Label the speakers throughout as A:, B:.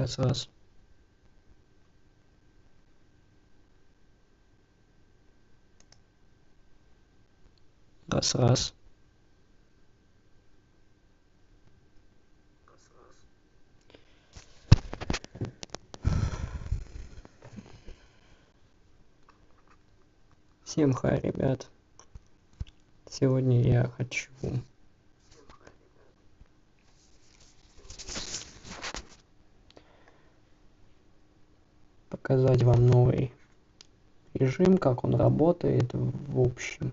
A: Раз. Раз. Всем хай, ребят. Сегодня я хочу показать вам новый режим, как он работает в общем.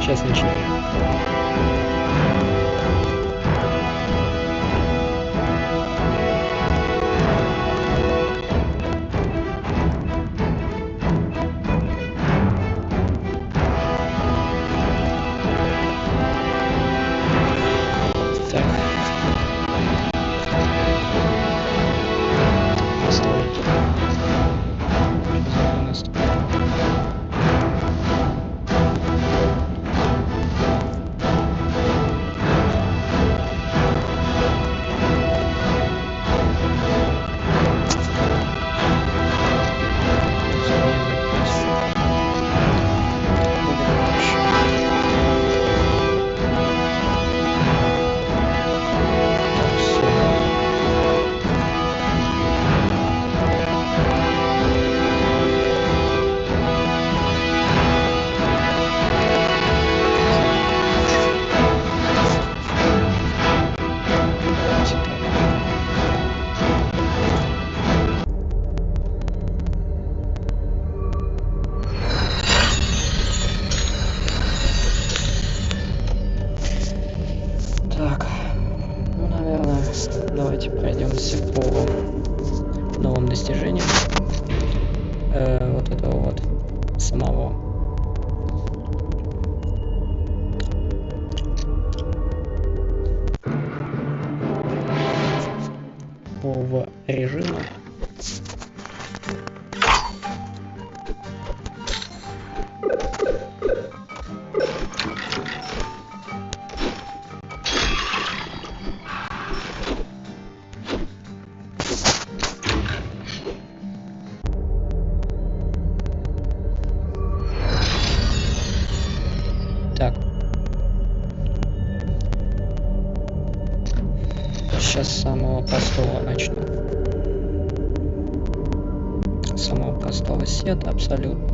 A: Сейчас начнем. Так. Настройки. Так, ну, наверное, давайте пройдемся по новым достижениям вот этого вот самого нового режима. Так, сейчас с самого простого начну. Самого простого сета абсолютно.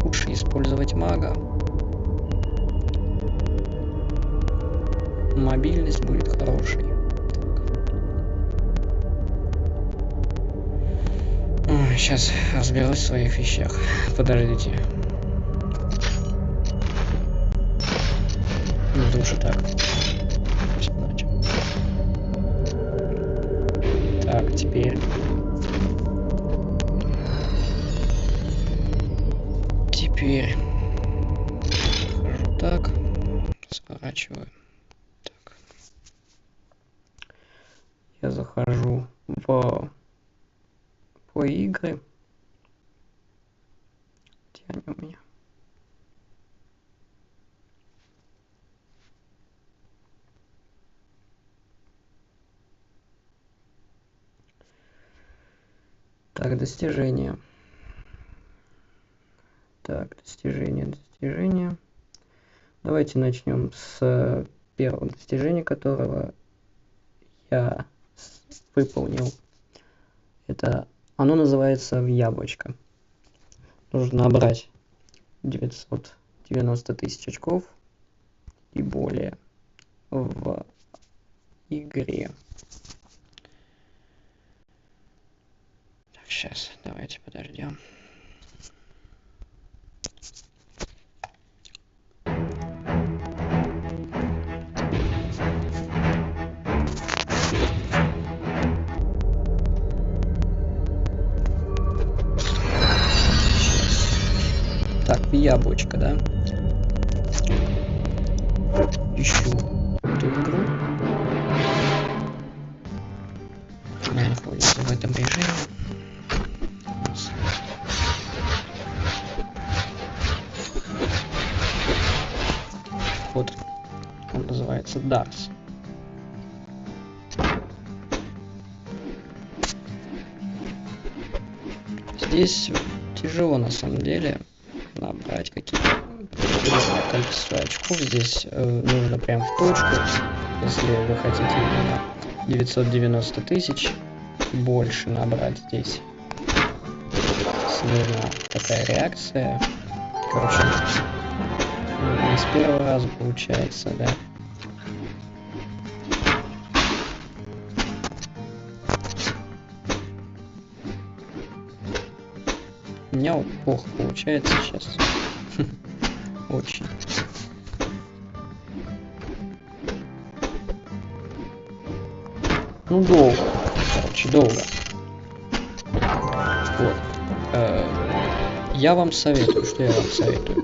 A: Лучше использовать мага. Мобильность будет хорошей. Сейчас разберусь в своих вещах. Подождите. Лучше так. Так, теперь. Хожу так. Сворачиваю. Так. Я захожу по игры. Где они у меня? Так, достижения. Так, достижения. Давайте начнем с первого достижения, которого я выполнил. Оно называется яблочко. Нужно набрать 990 тысяч очков и более в игре. Так, сейчас, давайте подождем. в яблочко, да? Ищу эту игру. Она находится в этом режиме. Вот он называется Darts. Здесь тяжело на самом деле набрать какие-то количество очков. Здесь нужно прям в точку. Если вы хотите именно 990 тысяч больше набрать здесь, нужна такая реакция. Короче, не с первого раза получается, да. У меня вот плохо получается сейчас. Очень. Ну, долго. Короче, долго. Вот. Я вам советую. Что я вам советую?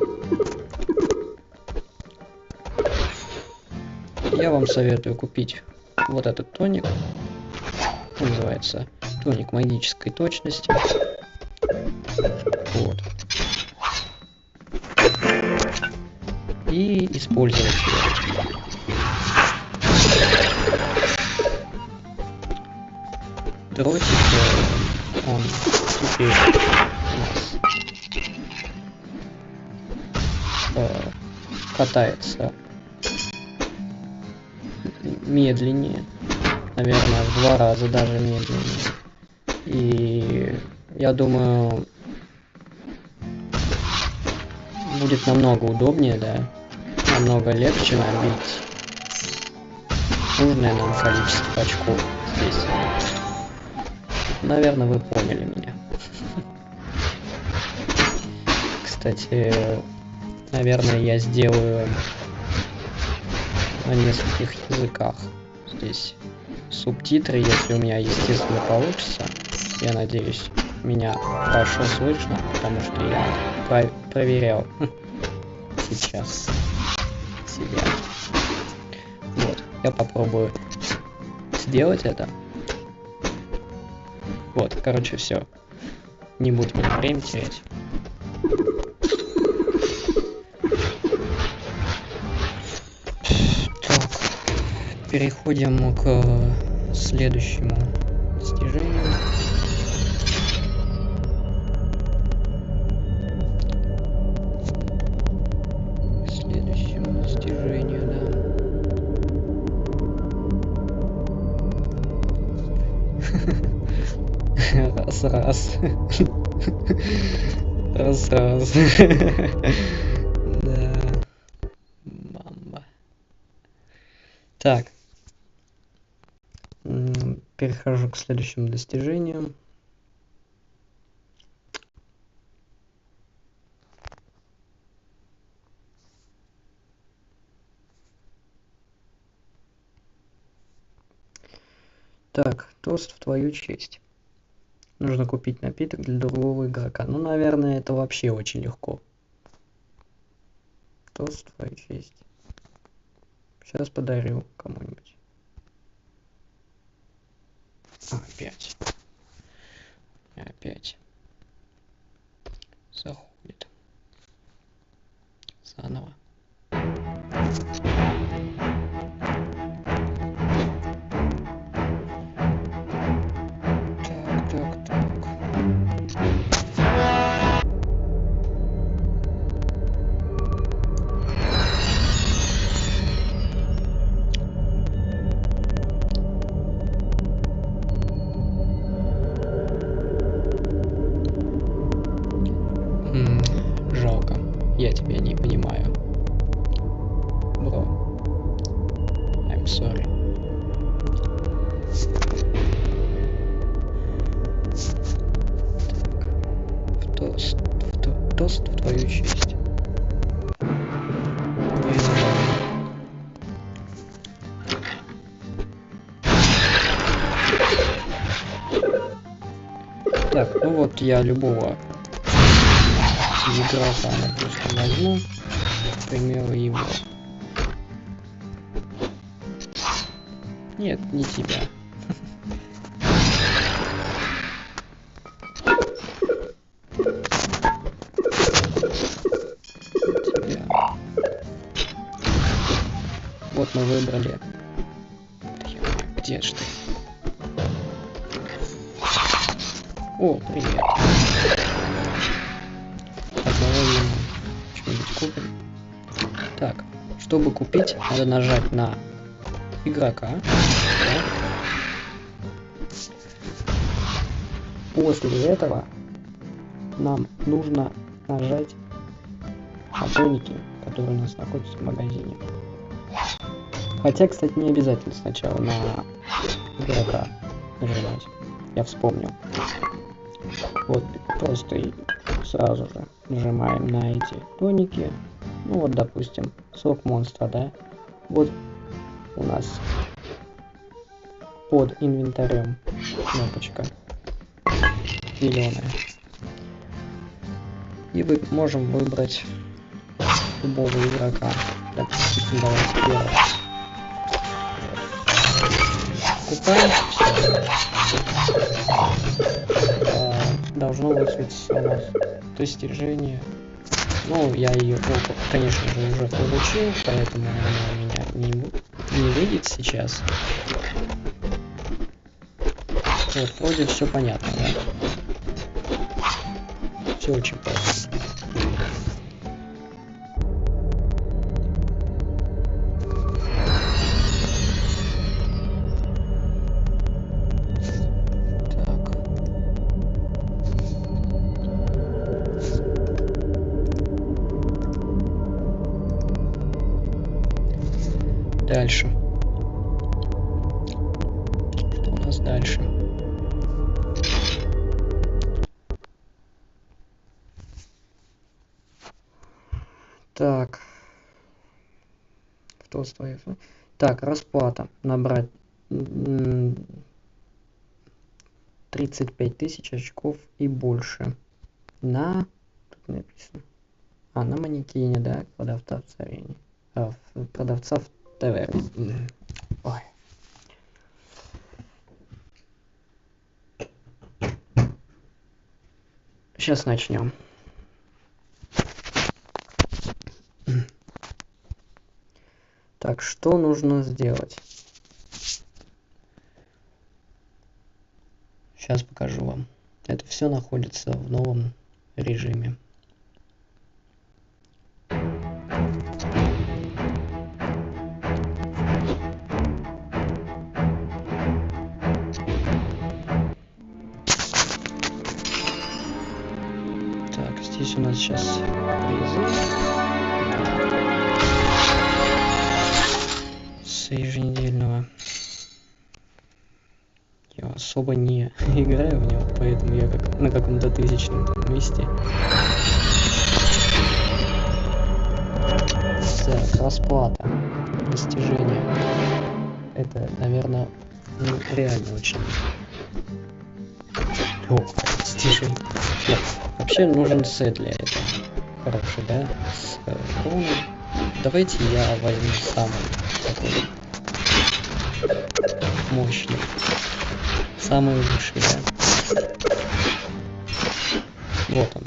A: Я вам советую купить вот этот тоник. Он называется тоник магической точности. Вот. И использовать его. Дротик, он теперь у нас катается медленнее, наверное, в 2 раза даже медленнее. И я думаю, будет намного удобнее, да, намного легче набить нужное нам количество очков здесь. Наверное, вы поняли меня. Кстати, наверное, я сделаю на нескольких языках здесь субтитры, если у меня, естественно, получится. Я надеюсь, меня хорошо слышно, потому что я проверял сейчас себя. Вот, я попробую сделать это. Вот, короче, все. Не будем время терять. Так, переходим к следующему достижению. Раз. Раз. Да. Мама. Так. Перехожу к следующему достижению. Так, тост в твою честь. Нужно купить напиток для другого игрока. Ну, наверное, это вообще очень легко. Тост в твою честь. Сейчас подарю кому-нибудь. Опять. Опять. Заходит. Заново. Жалко. Я тебя не понимаю. Бро. I'm sorry. Так. Тост в твою честь. Так, ну вот я любого игрока, допустим, возьму, к примеру, его. Нет, не тебя. Тебя. Вот мы выбрали. Где ж ты? О, привет. Так, давай что-нибудь купим. Так, чтобы купить, надо нажать на игрока. Да. После этого нам нужно нажать на тоники, которые у нас находятся в магазине. Хотя, кстати, не обязательно сначала на игрока нажимать. Я вспомнил. Вот, просто и сразу же нажимаем на эти тоники. Ну вот, допустим, сок монстра, да? Вот у нас под инвентарем кнопочка зеленая. И мы можем выбрать любого игрока. Допустим, давайте первого. Купаем. Должно высветиться у нас достижение. Ну, я ее, конечно же, уже получил, поэтому она у меня не выйдет сейчас. Вот, вроде все понятно, да? Все очень просто. Дальше. Что у нас дальше? Так. Кто стоит? Так, расплата. Набрать 35 тысяч очков и больше. На... Тут написано. На манекене, да? Продавца в царине. Продавца в таверне. Ой. Сейчас начнем. Так, что нужно сделать? Сейчас покажу вам. Это все находится в новом режиме. Так, здесь у нас сейчас призы. С еженедельного. Я особо не играю в него, поэтому я как на каком-то 1000-м месте. Так, расплата. Достижение. Это, наверное, ну, реально очень. О, достижение. Нет, вообще нужен сет для этого. Хороший, да? С кроной. Давайте я возьму самый такой мощный. Самый лучший, да? Вот он.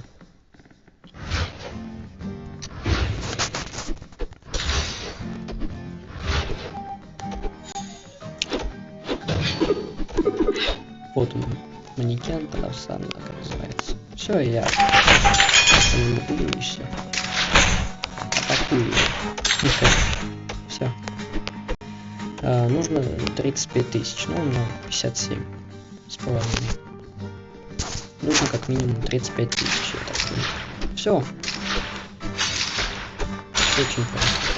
A: Вот он, манекен продавца, так называется. Все, я не буду и все. Атакую. Все. Нужно 35 тысяч, ну, у меня 57 с половиной. Нужно как минимум 35 тысяч. Все. Очень просто.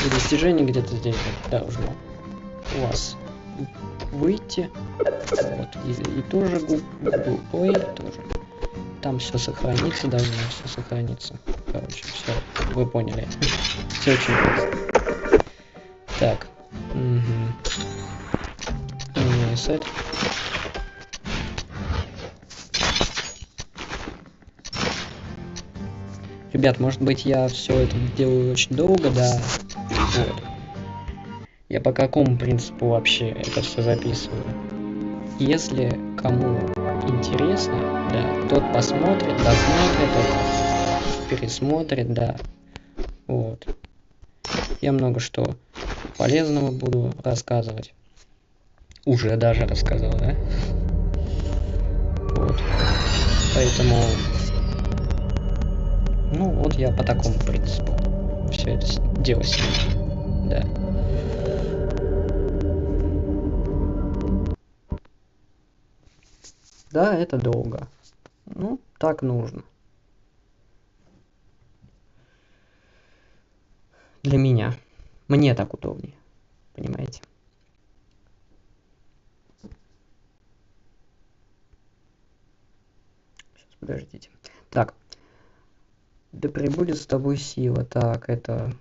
A: И достижение где-то здесь должно у вас выйти. Вот. И тоже ой, тоже. Там все сохранится, должно все сохраниться. Короче, все, вы поняли. Все очень просто. Так. Сет. Ребят, может быть, я все это делаю очень долго, да. Вот. Я по какому принципу вообще это все записываю? Если кому интересно, да, тот посмотрит, досмотрит это, пересмотрит, да. Вот. Я много что полезного буду рассказывать. Уже даже рассказал, да? Вот. Поэтому, ну вот я по такому принципу все это дело снимаю, да. Да, это долго. Ну, так нужно. Для меня. Мне так удобнее. Понимаете? Сейчас, подождите. Так. Да пребудет с тобой сила. Так, это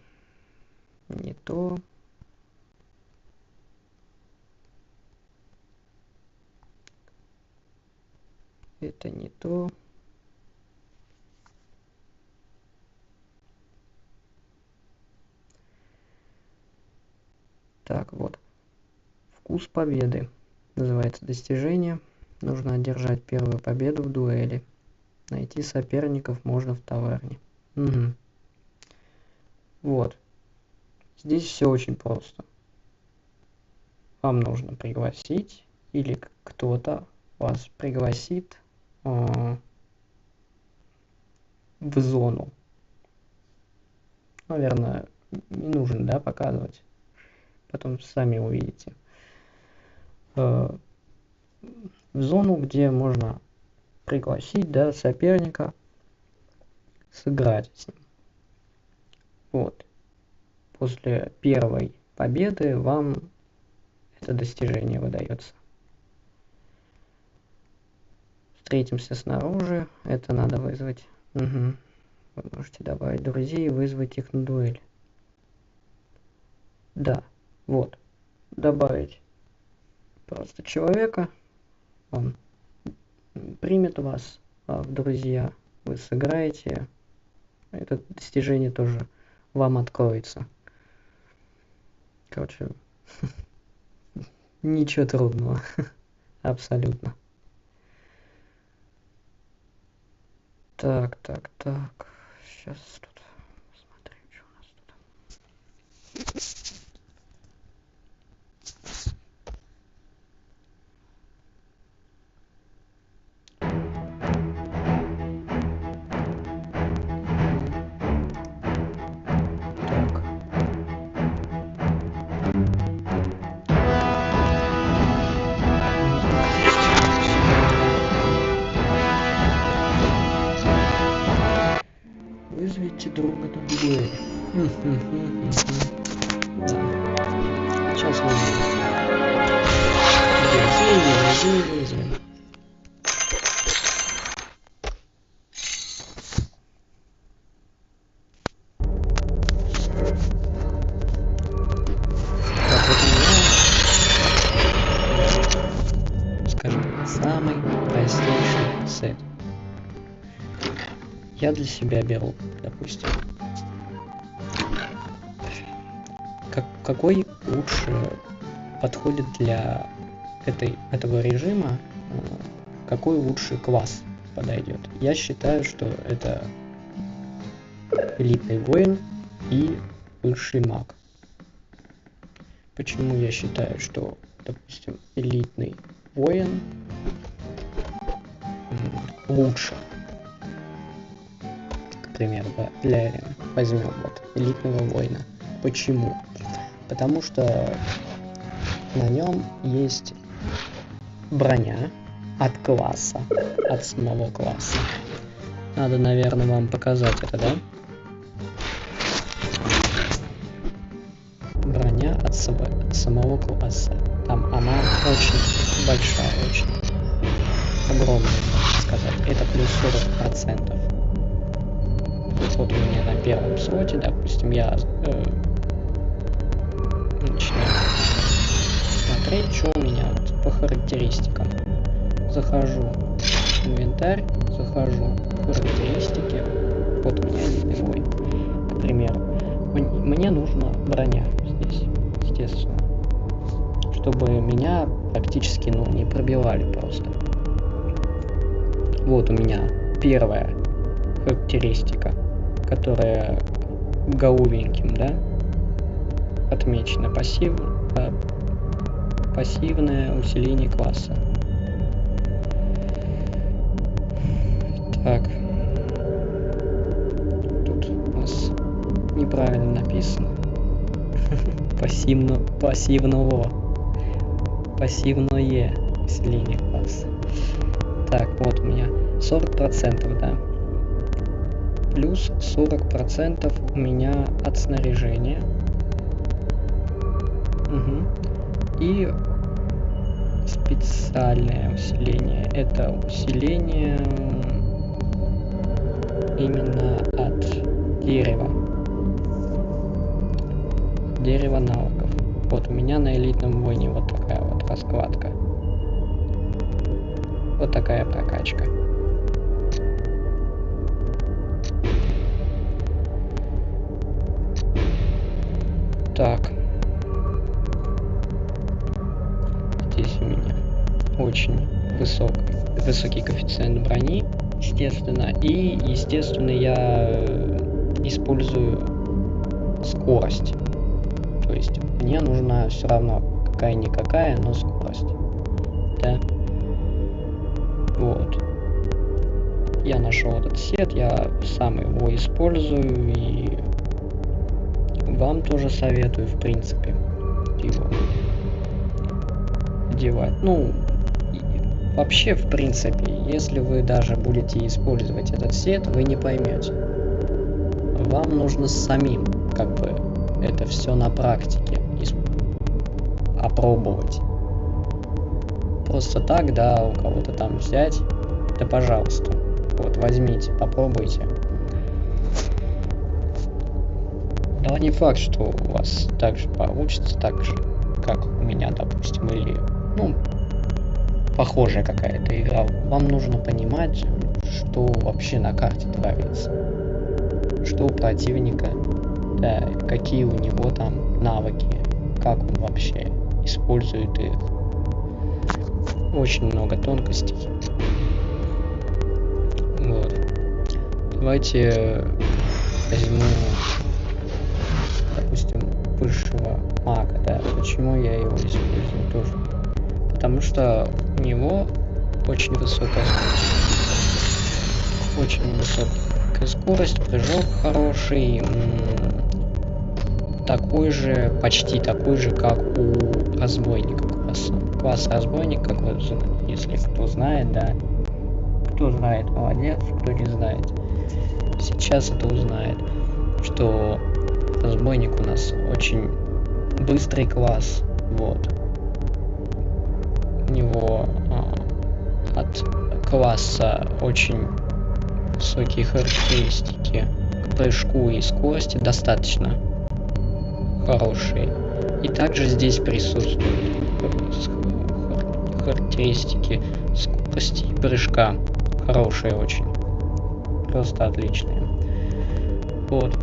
A: не то. Это не то. Так, вот. Вкус победы. Называется достижение. Нужно одержать первую победу в дуэли. Найти соперников можно в таверне. Угу. Вот. Здесь все очень просто. Вам нужно пригласить, или кто-то вас пригласит в зону. Наверное, не нужно, да, показывать. Потом сами увидите. В зону, где можно пригласить, да, соперника, сыграть с ним. Вот. После первой победы вам это достижение выдается. Встретимся снаружи. Это надо вызвать. Угу. Вы можете добавить друзей и вызвать их на дуэль. Да, вот. Добавить просто человека. Он примет вас в друзья. Вы сыграете. Это достижение тоже вам откроется. Короче, ничего трудного. Абсолютно. Так. Сейчас тут посмотрим, что у нас тут. Вызовите друга на дуэль. Да. Сейчас вызовем. Так, вот у меня, скажем, самый простейший сет. Я для себя беру, допустим. Какой лучше подходит для этого режима? Какой лучший класс подойдет? Я считаю, что это элитный воин и высший маг. Почему я считаю, что, допустим, элитный воин лучше? Например, для возьмем вот элитного воина. Почему? Потому что на нем есть броня от класса, от самого класса. Надо, наверное, вам показать это, да? Броня от самого класса. Там она очень большая, очень огромная, можно сказать. Это плюс 40%. Вот у меня на первом слоте, допустим, я начинаю смотреть, что у меня вот по характеристикам. Захожу в инвентарь, захожу в характеристики, Вот у меня элитный воин, к примеру. Мне нужна броня здесь, естественно, чтобы меня практически, ну, не пробивали просто. Вот у меня первая характеристика, которая голубеньким, да, отмечена. Пассивное усиление класса. Так. Тут у нас неправильно написано. Пассивное усиление класса. Так, вот у меня 40%, да. Плюс 40% у меня от снаряжения. Угу. И специальное усиление. Это усиление именно от дерева. Дерево навыков. Вот у меня на элитном воине вот такая вот раскладка. Вот такая прокачка. Так. Здесь у меня очень высокий коэффициент брони, естественно. И, естественно, я использую скорость. То есть мне нужна все равно какая-никакая, но скорость. Да? Вот. Я нашел этот сет, я сам его использую, и вам тоже советую, в принципе, его одевать. Ну, вообще, в принципе, если вы даже будете использовать этот сет, вы не поймете. Вам нужно самим, как бы, это все на практике опробовать. Просто так, да, у кого-то там взять, да пожалуйста. Вот, возьмите, попробуйте. Да, не факт, что у вас так же получится, так же, как у меня, допустим, или, ну, похожая какая-то игра. Вам нужно понимать, что вообще на карте творится. Что у противника, да, какие у него там навыки, как он вообще использует их. Очень много тонкостей. Вот. Давайте возьму, допустим, высшего мага, да. Почему я его использую тоже? Потому что у него очень высокая скорость. Очень высокая скорость, прыжок хороший. Такой же, почти такой же, как у разбойника класса. Класс разбойник, как вот, если кто знает, да. Кто знает, молодец, кто не знает. Сейчас это узнает, что разбойник у нас очень быстрый класс. Вот. У него от класса очень высокие характеристики к прыжку и скорости достаточно хорошие. И также здесь присутствуют характеристики скорости и прыжка. Хорошие очень. Просто отличные. Вот.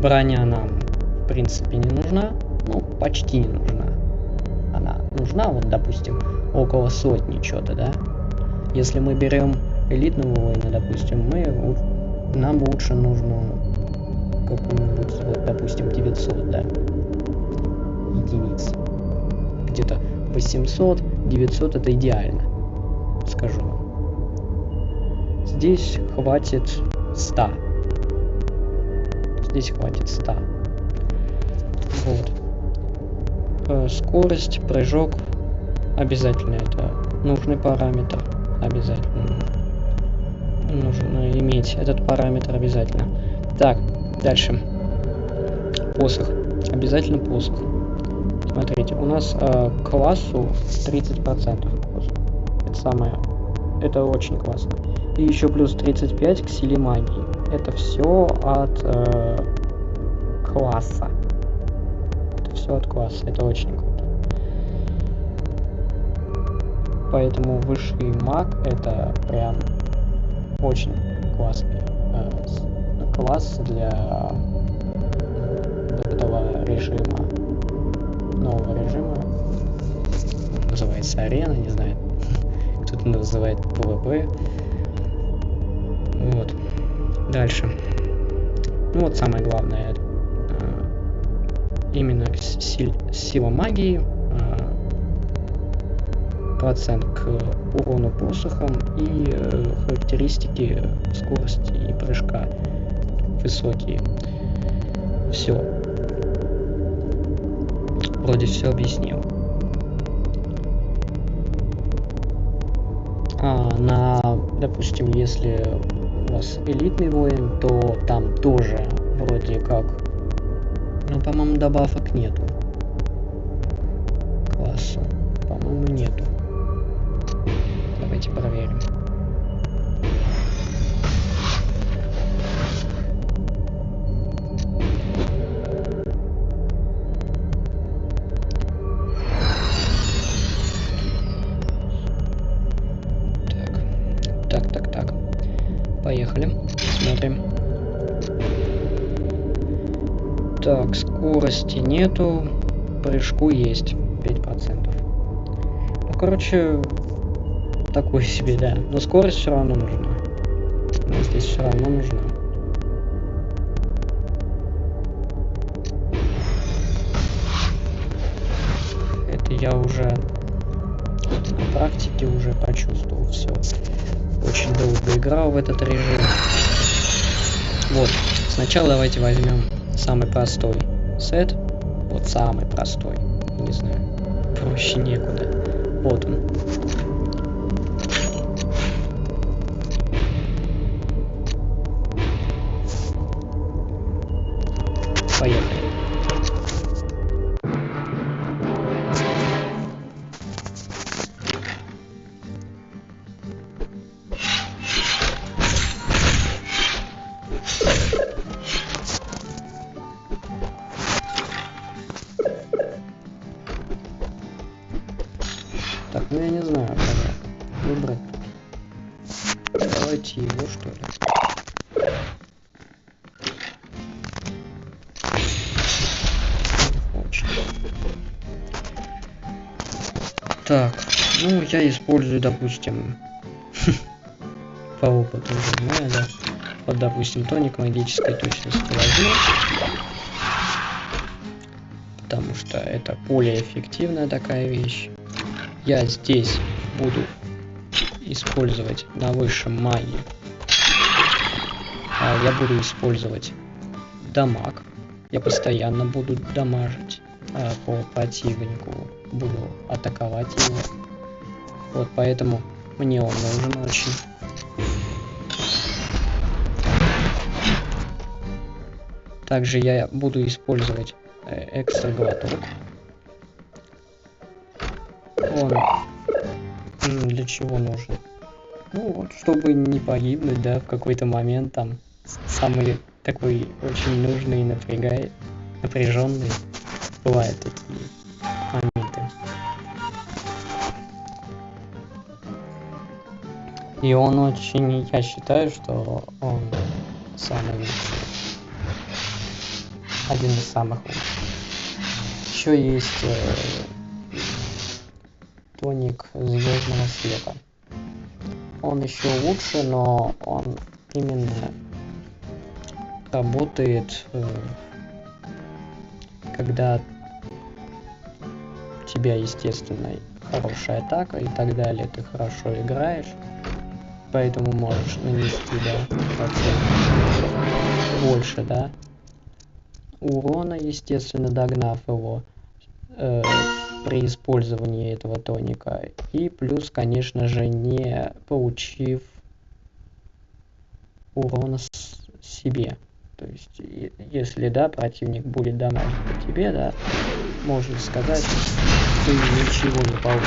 A: Броня нам, в принципе, не нужна. Ну, почти не нужна. Она нужна, вот, допустим, около сотни что-то, да? Если мы берем элитного воина, допустим, нам лучше нужно какую-нибудь, вот, допустим, 900, да, единиц. Где-то 800, 900 это идеально, скажу вам. Здесь хватит 100. Здесь хватит 100. Вот. Скорость, прыжок, обязательно это нужный параметр. Обязательно нужно иметь этот параметр обязательно. Так, дальше. Посох. Обязательно посох. Смотрите, у нас к классу 30%. Это очень классно. И еще плюс 35 к силе магии. Это все от класса. Это все от класса. Это очень круто. Поэтому высший маг это прям очень классный класс для этого режима, нового режима. Называется арена, не знаю, кто-то называет PvP. Вот. Дальше. Ну вот самое главное, именно сила магии, процент к урону посохом и характеристики скорости и прыжка высокие. Все. Вроде все объяснил. Допустим, если у вас элитный воин, то там тоже вроде как, но, по-моему, добавок нету классу. По-моему, нету. Давайте проверим. Так. Поехали. Смотрим. Так, скорости нету. Прыжку есть 5%. Ну, короче, такой себе, да. Но скорость все равно нужна. Она здесь все равно нужна. Это я уже на практике уже почувствовал все. Очень долго играл в этот режим. Вот. Сначала давайте возьмем самый простой сет. Вот самый простой. Не знаю. Проще некуда. Вот он. Поехали. Так, ну я не знаю, кого выбрать. Давайте его, что ли. Очень. Так, ну я использую, допустим, по опыту уже знаю, да. Вот, допустим, тоник магической точности возьму. Потому что это более эффективная такая вещь. Я здесь буду использовать на высшем магии. Я буду использовать дамаг. Я постоянно буду дамажить по противнику. Буду атаковать его. Вот поэтому мне он нужен очень. Также я буду использовать экстра глоток. Он для чего нужен? Ну вот, чтобы не погибнуть, да, в какой-то момент там самый такой очень нужный и напряженный. Бывают такие моменты. И он очень, я считаю, что он самый лучший. Один из самых лучших. Еще есть тоник звездного света. Он еще лучше, но он именно работает, когда у тебя, естественно, хорошая атака и так далее, ты хорошо играешь, поэтому можешь нанести, да, больше, да, урона, естественно, догнав его при использовании этого тоника, и плюс, конечно же, не получив урона себе. То есть, если, да, противник будет дамажить по тебе, да, можно сказать, ты ничего не получишь.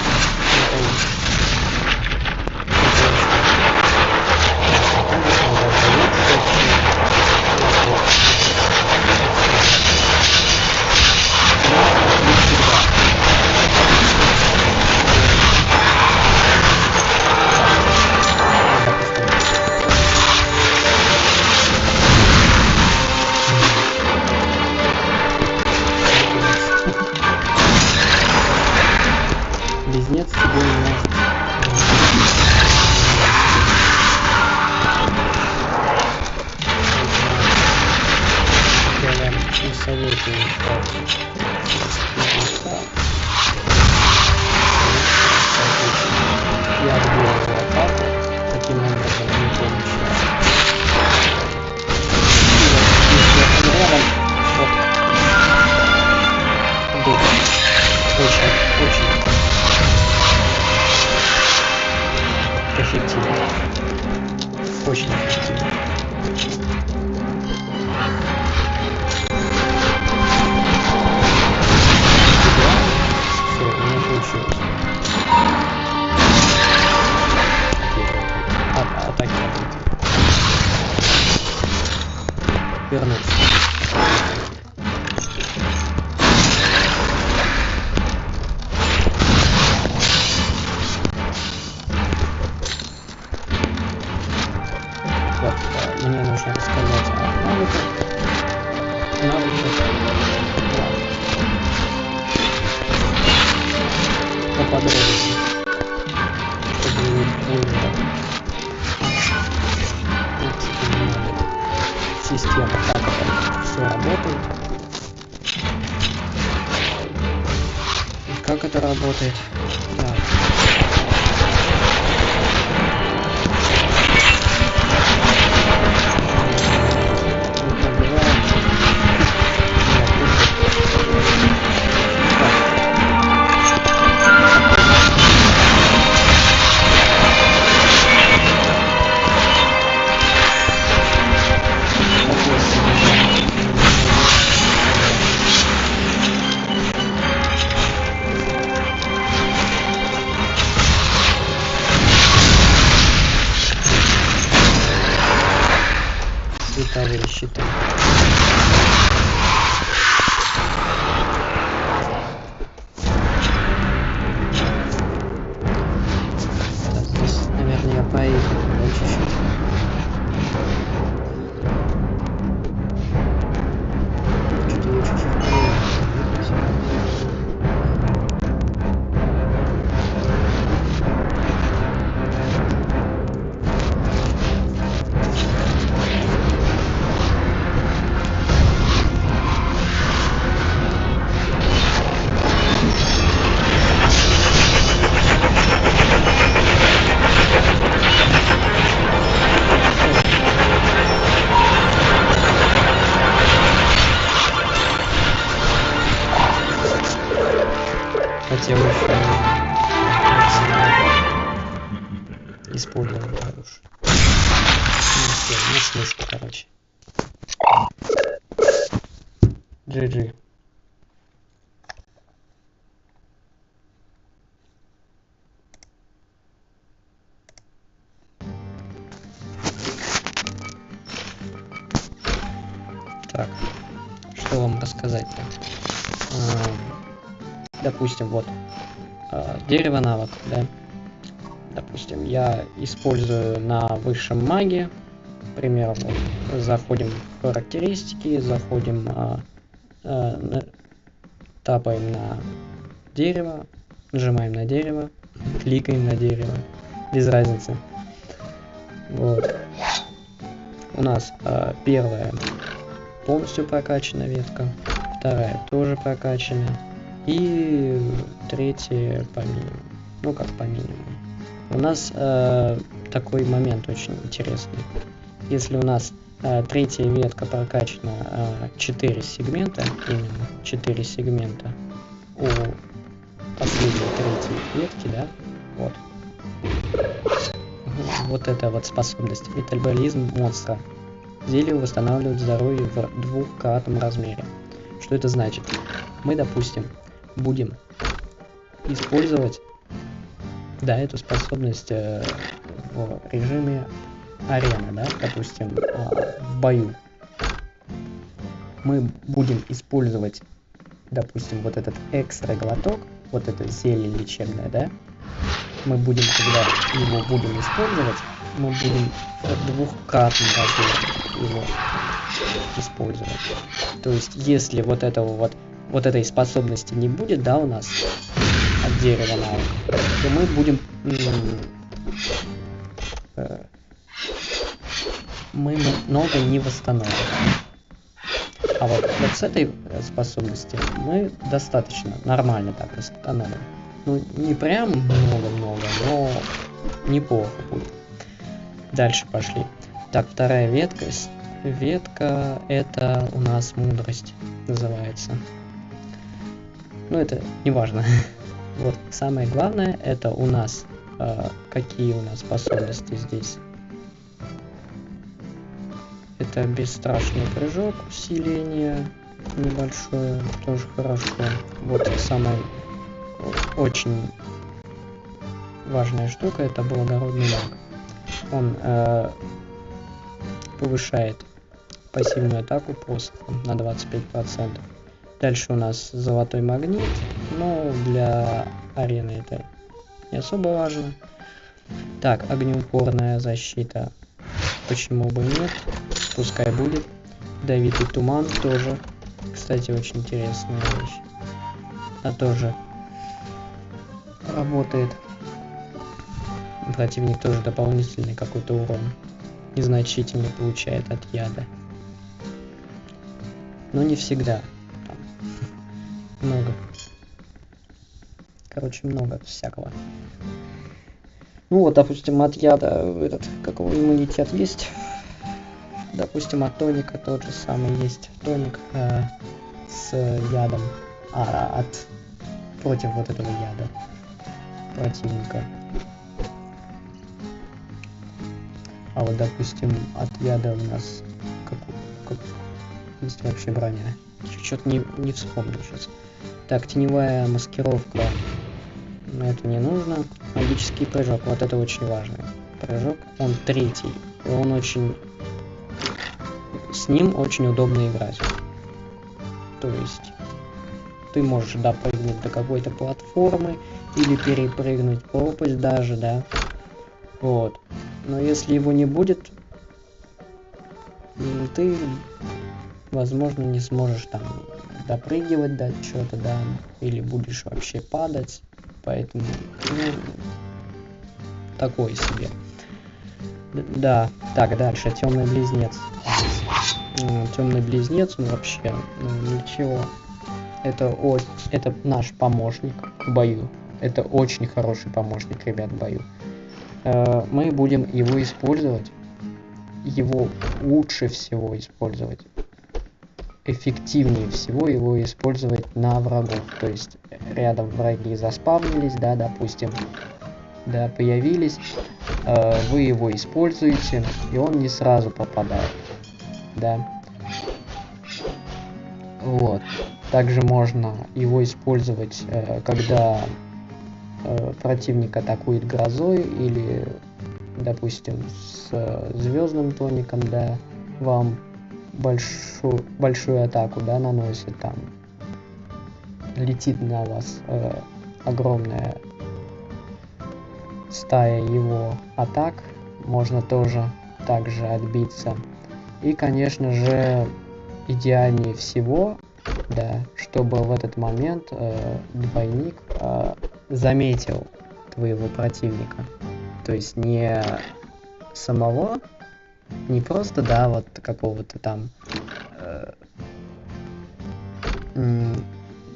A: Очень эффективно. Все, у меня получилось. Атаки открыты. Вернуться. Вот, мне нужно рассказать о навыках. Поподробнее, чтобы более система, как это все работает, и как это работает. Да. Световые щиты. Так, здесь, наверное, я поеду чуть-чуть. Что-то я чуть-чуть поеду. Хотел еще использовать хорошо. Не смысл, короче. GG. Так, что вам рассказать-то? Допустим, вот дерево навык, да. Допустим, я использую на высшем маге. К примеру, вот, заходим в характеристики, заходим, тапаем на дерево, нажимаем на дерево, кликаем на дерево, без разницы. Вот. У нас первая полностью прокачана ветка, вторая тоже прокачана. И третье по минимуму. Ну как по минимуму. У нас такой момент очень интересный. Если у нас третья ветка прокачана 4 сегмента, именно 4 сегмента у последней третьей ветки, да, вот. Вот эта вот способность. Метаболизм монстра. Зелье восстанавливает здоровье в 2-кратном размере. Что это значит? Мы, допустим, будем использовать, да, эту способность в режиме арены, да, допустим, в бою. Мы будем использовать, допустим, вот этот экстра глоток, вот это зелье лечебное, да, мы будем, когда его будем использовать, мы будем в 2-кратном размере его использовать. То есть, если вот этого вот этой способности не будет, да, у нас от дерева навыка, то мы будем мы много не восстановим. А вот с этой способности мы достаточно нормально так восстановим. Ну, не прям много-много, но неплохо будет. Дальше пошли. Так, вторая ветка. Ветка это у нас мудрость называется. Ну, это не важно. Вот, самое главное, это у нас какие у нас способности здесь. Это бесстрашный прыжок, усиление небольшое, тоже хорошо. Вот самая очень важная штука, это благородный маг. Он повышает пассивную атаку посохом на 25%. Дальше у нас золотой магнит, но для арены это не особо важно. Так, огнеупорная защита, почему бы нет, пускай будет. Ядовитый туман тоже, кстати, очень интересная вещь. Она тоже работает. Противник тоже дополнительный какой-то урон, незначительный получает от яда. Но не всегда. Там много. Короче, много всякого. Ну вот, допустим, от яда этот, какого иммунитет есть. Допустим, от тоника тот же самый есть тоник с ядом. Против вот этого яда противника. А вот, допустим, от яда у нас как есть вообще броня. Что-то не вспомню сейчас. Так, теневая маскировка. Это не нужно. Магический прыжок. Вот это очень важный прыжок. Он третий. И он очень... С ним очень удобно играть. То есть ты можешь допрыгнуть до какой-то платформы или перепрыгнуть пропасть даже, да. Вот. Но если его не будет, ты, возможно, не сможешь там допрыгивать до чего-то, да, или будешь вообще падать. Поэтому, такой себе. Да, так, дальше, темный близнец. Темный близнец, он вообще ничего. Это наш помощник в бою. Это очень хороший помощник, ребят, в бою. Мы будем его использовать. Его лучше всего использовать. Эффективнее всего его использовать на врагов. То есть рядом враги заспавнились, да, допустим, да, появились, вы его используете, и он не сразу попадает, да. Вот. Также можно его использовать, когда противник атакует грозой или, допустим, с звездным тоником, да, вам большую атаку, да, наносит, там летит на вас огромная стая его атак, можно тоже также отбиться. И, конечно же, идеальнее всего, да, чтобы в этот момент двойник заметил твоего противника. То есть не самого, не просто, да, вот какого-то там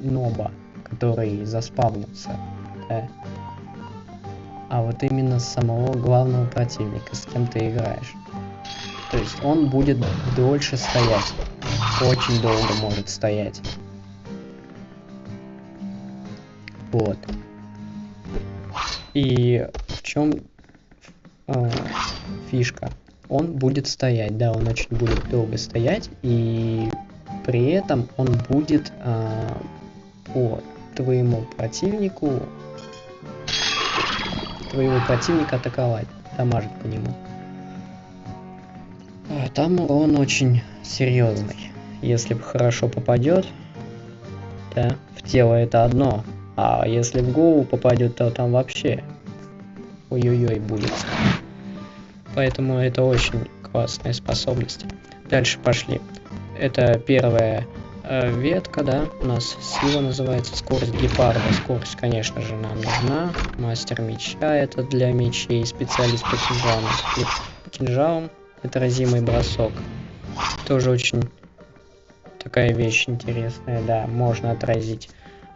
A: ноба, который заспавнился, да, а вот именно самого главного противника, с кем ты играешь. То есть он будет дольше стоять, очень долго может стоять. Вот. И в чем фишка? Он будет стоять, да, он очень будет долго стоять, и при этом он будет по твоего противника атаковать, дамажить по нему. Там урон очень серьезный. Если хорошо попадет, да, в тело это одно, а если в голову попадет, то там вообще ой-ой-ой будет. Поэтому это очень классная способность. Дальше пошли. Это первая ветка, да, у нас сила называется, скорость гепарда. Скорость, конечно же, нам нужна. Мастер меча, это для мечей, специалист по кинжалам. По кинжалам отразимый бросок. Тоже очень такая вещь интересная, да, можно отразить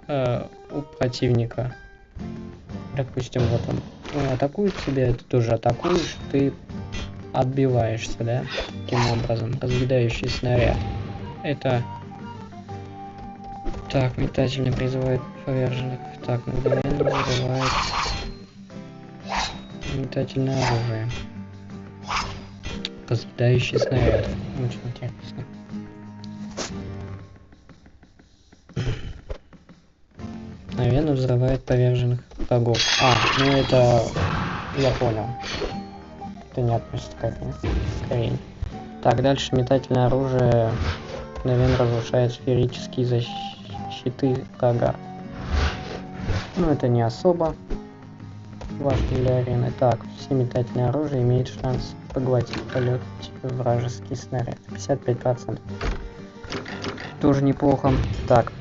A: у противника. Допустим, вот он атакует тебя, ты тоже атакуешь, ты отбиваешься, да, таким образом. Разъедающий снаряд. Это... Так, метательный призывает поверженных. Так, мгновенно взрывает метательное оружие. разлетающий снаряд. Очень интересно. Наверное, взрывает поверженных врагов. Ну это... Я понял. Это не относится к этому. Скорее. Так, дальше метательное оружие, наверное, разрушает сферические защиты врага. Ну, это не особо важно для арены. Так, все метательные оружия имеют шанс поглотить полет вражеский снаряд. 55%. Тоже неплохо. Так,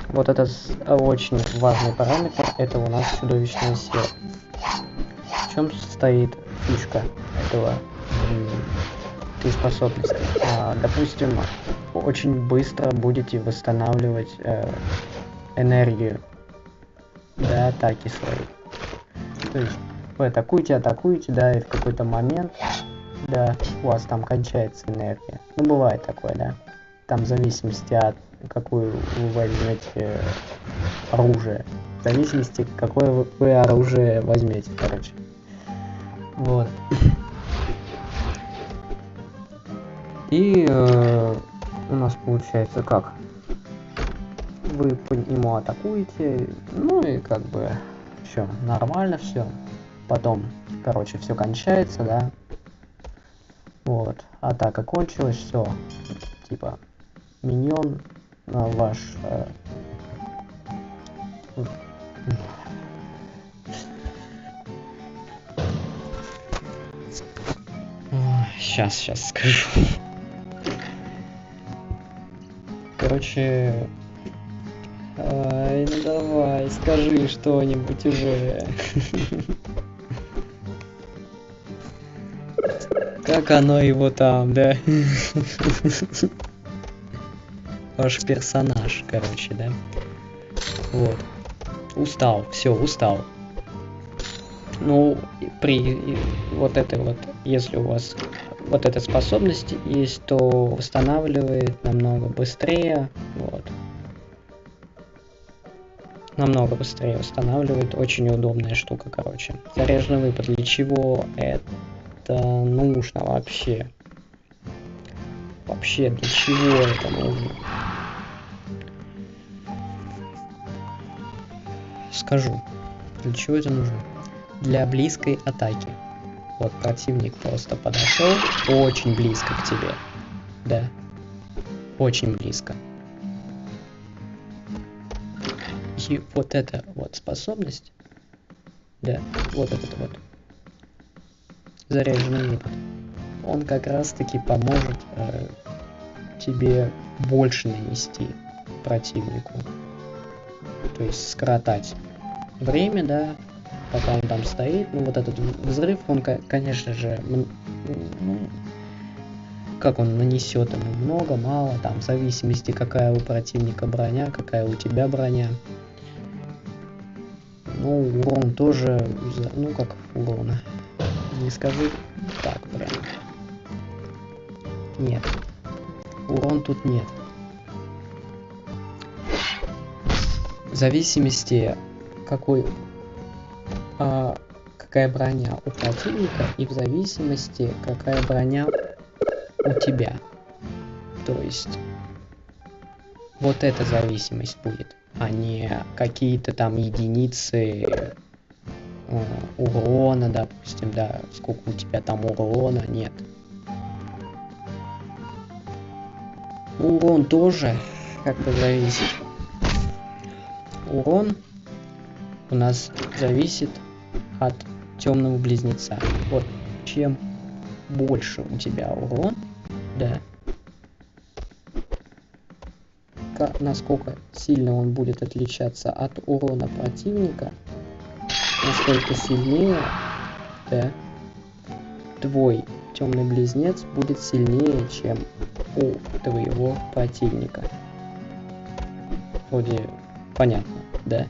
A: вот это очень важный параметр. Это у нас чудовищная сила. В чем состоит фишка этого этой способности? Допустим, очень быстро будете восстанавливать энергию до атаки своей. То есть вы атакуете, да, и в какой-то момент, да, у вас там кончается энергия. Ну, бывает такое, да. Там в зависимости от какое вы возьмете оружие. В зависимости, какое вы оружие возьмете, короче. Вот. И у нас получается как? Вы по нему атакуете, ну и как бы все нормально, все. Потом, короче, все кончается, да. Вот. Атака кончилась, все. Типа, миньон ваш... Сейчас скажу. Короче... Ай, ну давай, скажи что-нибудь уже. Как оно его там, да? Ваш персонаж, короче, да? Вот. Устал, все, устал. Ну, при вот этой вот, если у вас вот эта способность есть, то восстанавливает намного быстрее, вот. Намного быстрее восстанавливает, очень удобная штука, короче. Заряженный выпад, для чего это нужно вообще? Вообще, для чего это нужно? Скажу, для чего это нужно? Для близкой атаки. Вот противник просто подошел очень близко к тебе. Да. Очень близко. И вот эта вот способность, да, вот этот вот заряженный выпад, он как раз таки поможет тебе больше нанести противнику. То есть скоротать время, да, пока он там стоит. Ну вот этот взрыв, он, конечно же, ну, как он нанесет ему много, мало, там в зависимости какая у противника броня, какая у тебя броня. Ну, урон тоже, ну как урона, не скажу так прям. Нет, урон тут нет. В зависимости какая броня у противника и в зависимости какая броня у тебя. То есть вот эта зависимость будет, а не какие-то там единицы урона, допустим, да, сколько у тебя там урона, нет. Урон тоже как бы зависит. Урон у нас зависит от темного близнеца. Вот чем больше у тебя урон, да, насколько сильно он будет отличаться от урона противника, настолько сильнее, да, твой темный близнец будет сильнее, чем у твоего противника. Вроде понятно, да?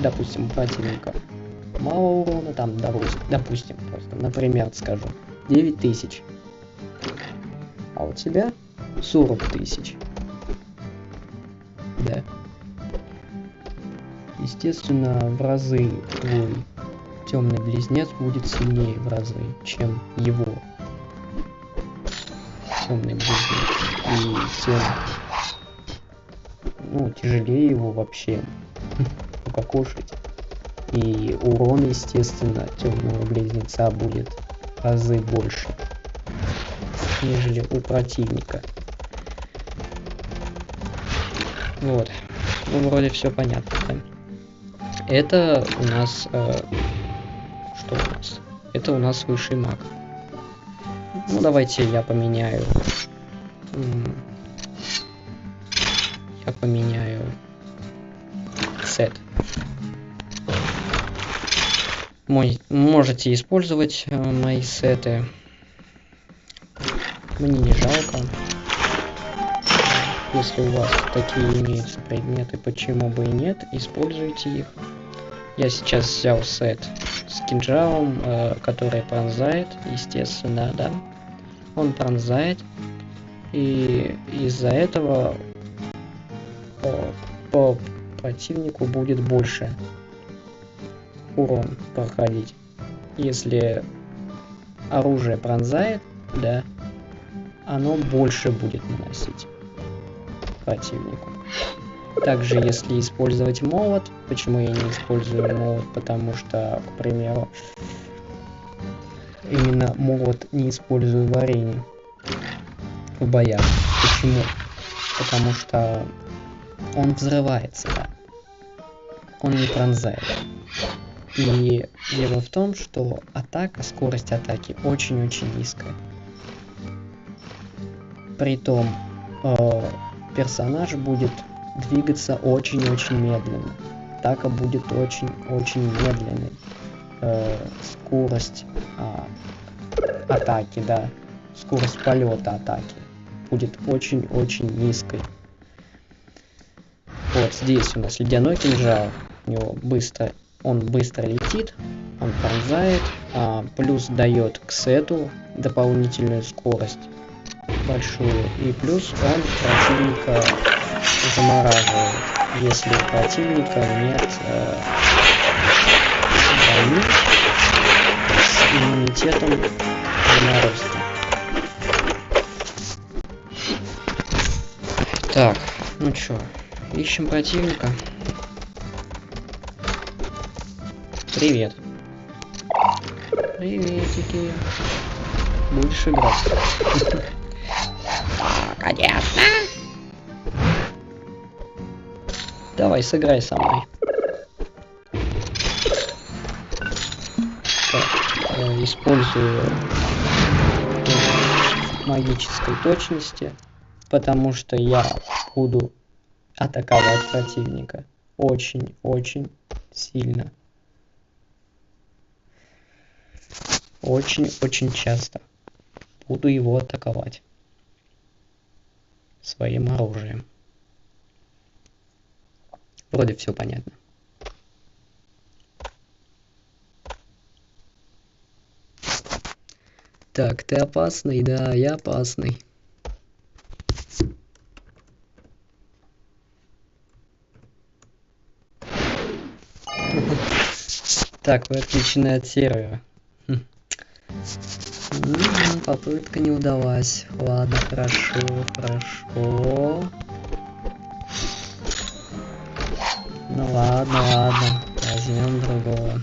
A: Допустим, у противника мало урона, там, допустим, просто, например, скажу, 9000. А у тебя 40 000. Да. Естественно, в разы твой темный близнец будет сильнее в разы, чем его темный будет и тем, ну, тяжелее его вообще покушать. И урон, естественно, темного близнеца будет в разы больше, нежели у противника. Вот. Ну, вроде все понятно, да? Это у нас... что у нас? Это у нас высший маг. Ну, давайте я поменяю... Я поменяю... сет. Можете использовать мои сеты. Мне не жалко. Если у вас такие имеются предметы, почему бы и нет, используйте их. Я сейчас взял сет с кинжалом, который пронзает, естественно, да. Он пронзает, и из-за этого по противнику будет больше урон проходить. Если оружие пронзает, да, оно больше будет наносить противнику. Также, если использовать молот, почему я не использую молот? Потому что, к примеру, именно молот не использую в арене, в боях. Почему? Потому что он взрывается, да. Он не пронзает. И дело в том, что скорость атаки очень-очень низкая. Притом персонаж будет двигаться очень-очень медленно. Атака будет очень-очень медленной. Скорость атаки, да. Скорость полета атаки будет очень-очень низкой. Вот здесь у нас ледяной кинжал. Он быстро летит, он пронзает, плюс дает к сету дополнительную скорость большую, и плюс он противника замораживает, если у противника нет брони с иммунитетом заморозки. Так, ну чё, ищем противника. Привет. Приветики. Будешь играть? Конечно. Давай, сыграй со мной. Так, использую магической точности, потому что я буду атаковать противника очень-очень сильно. Очень-очень часто буду его атаковать своим оружием. Вроде все понятно. Так, ты опасный? Да, я опасный. Так, вы отключены от сервера. Попытка не удалась. Ладно, хорошо. Ну ладно. Возьмем другого.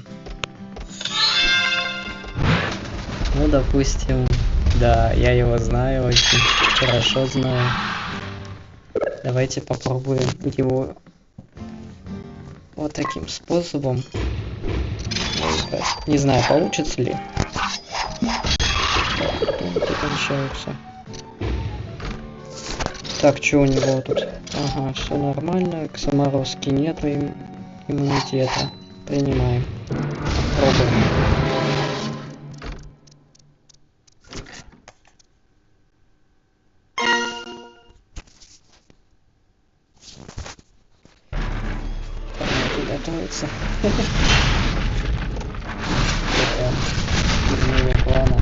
A: Ну, допустим, да, я его знаю, очень хорошо знаю. Давайте попробуем его вот таким способом. Не знаю, получится ли. Кончаются. Так, что у него тут? Ага, все нормально. К заморозке нету иммунитета. Принимаем. Пробуем. Готовится. Клана.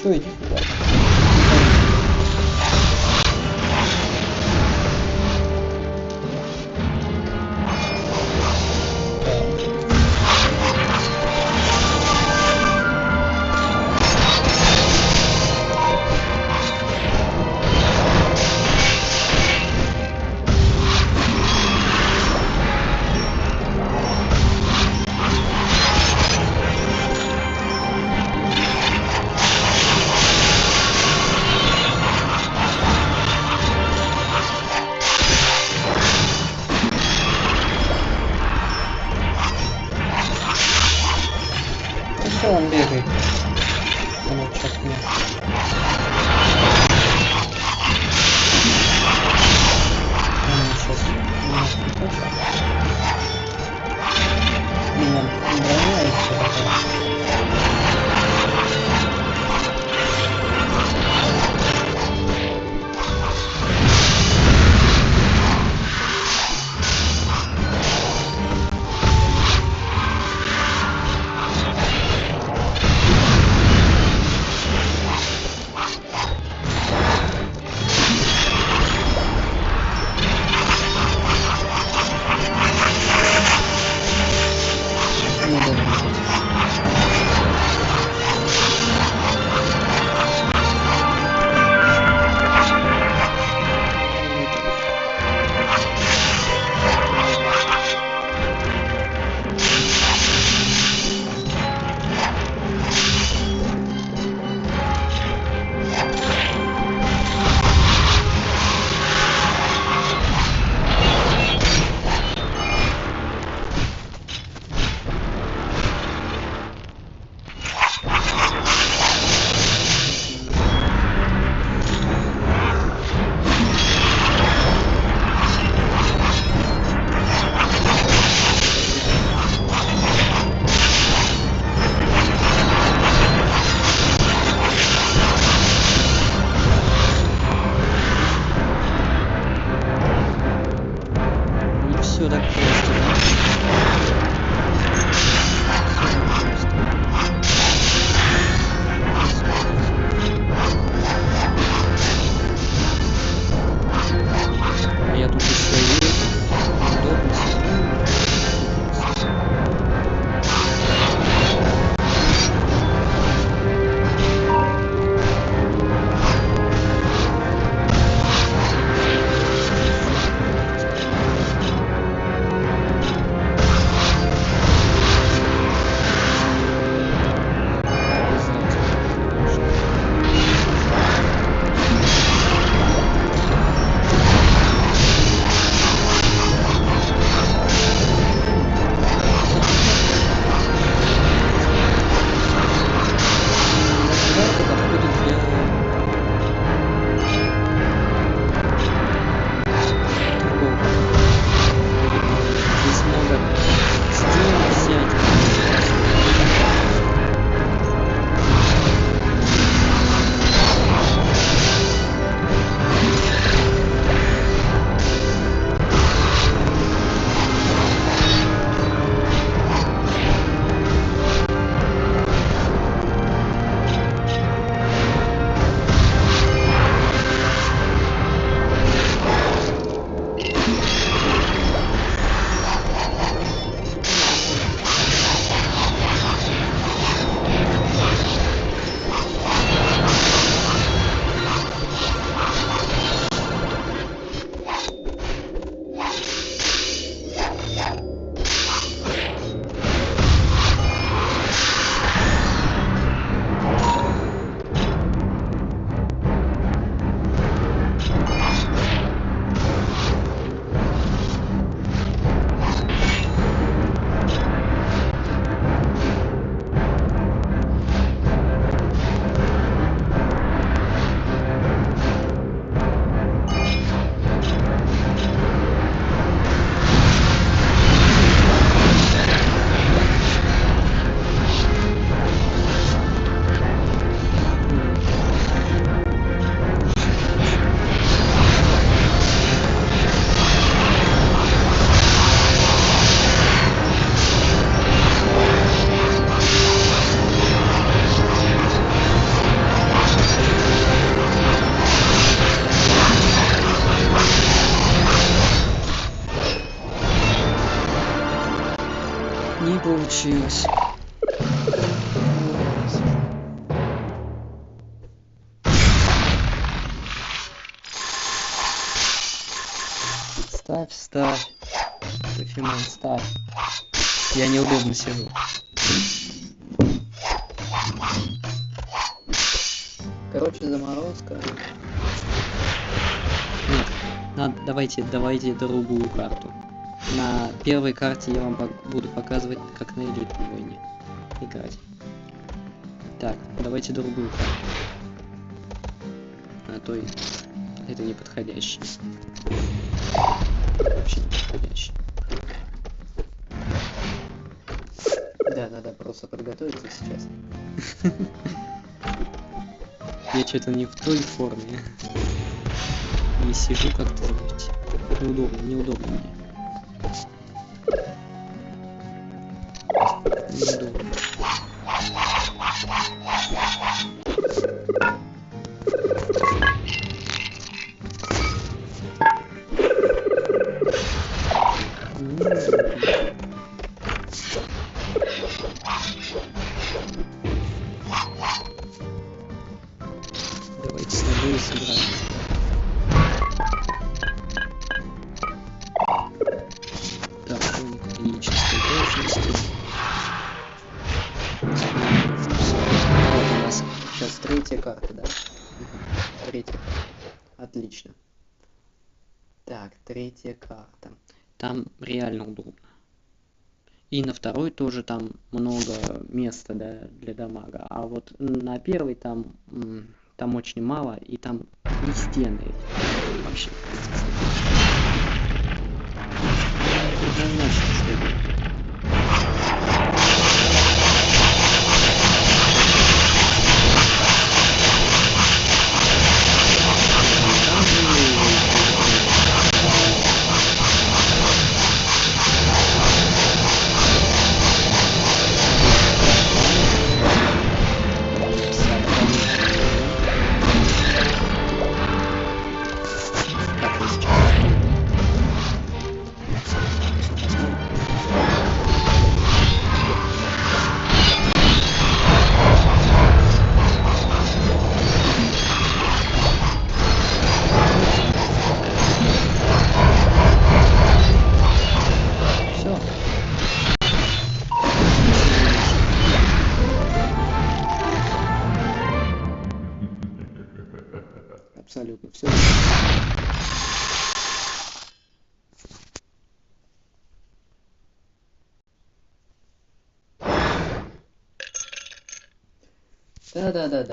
A: Что иди туда? получилось. Ставь. Кофеман, ставь. Я неудобно сижу. Короче, заморозка. Нет, давайте другую карту. На первой карте я вам буду показывать, как на элитной войне играть. Так, давайте другую карту. А то это не подходящий. Вообще не подходящий. Да, надо просто подготовиться сейчас. Я что-то не в той форме. И сижу как-то, знаете, неудобно мне. Неудобно. Давайте с тобой сыграем. Так, клинической точности. Вот у нас сейчас третья карта, да? Третья. Отлично. Так, третья карта. Там реально удобно. И на второй тоже там много места, да, для дамага. А вот на первой там очень мало, и там и стены вообще. Однозначно, что это. Абсолютно все.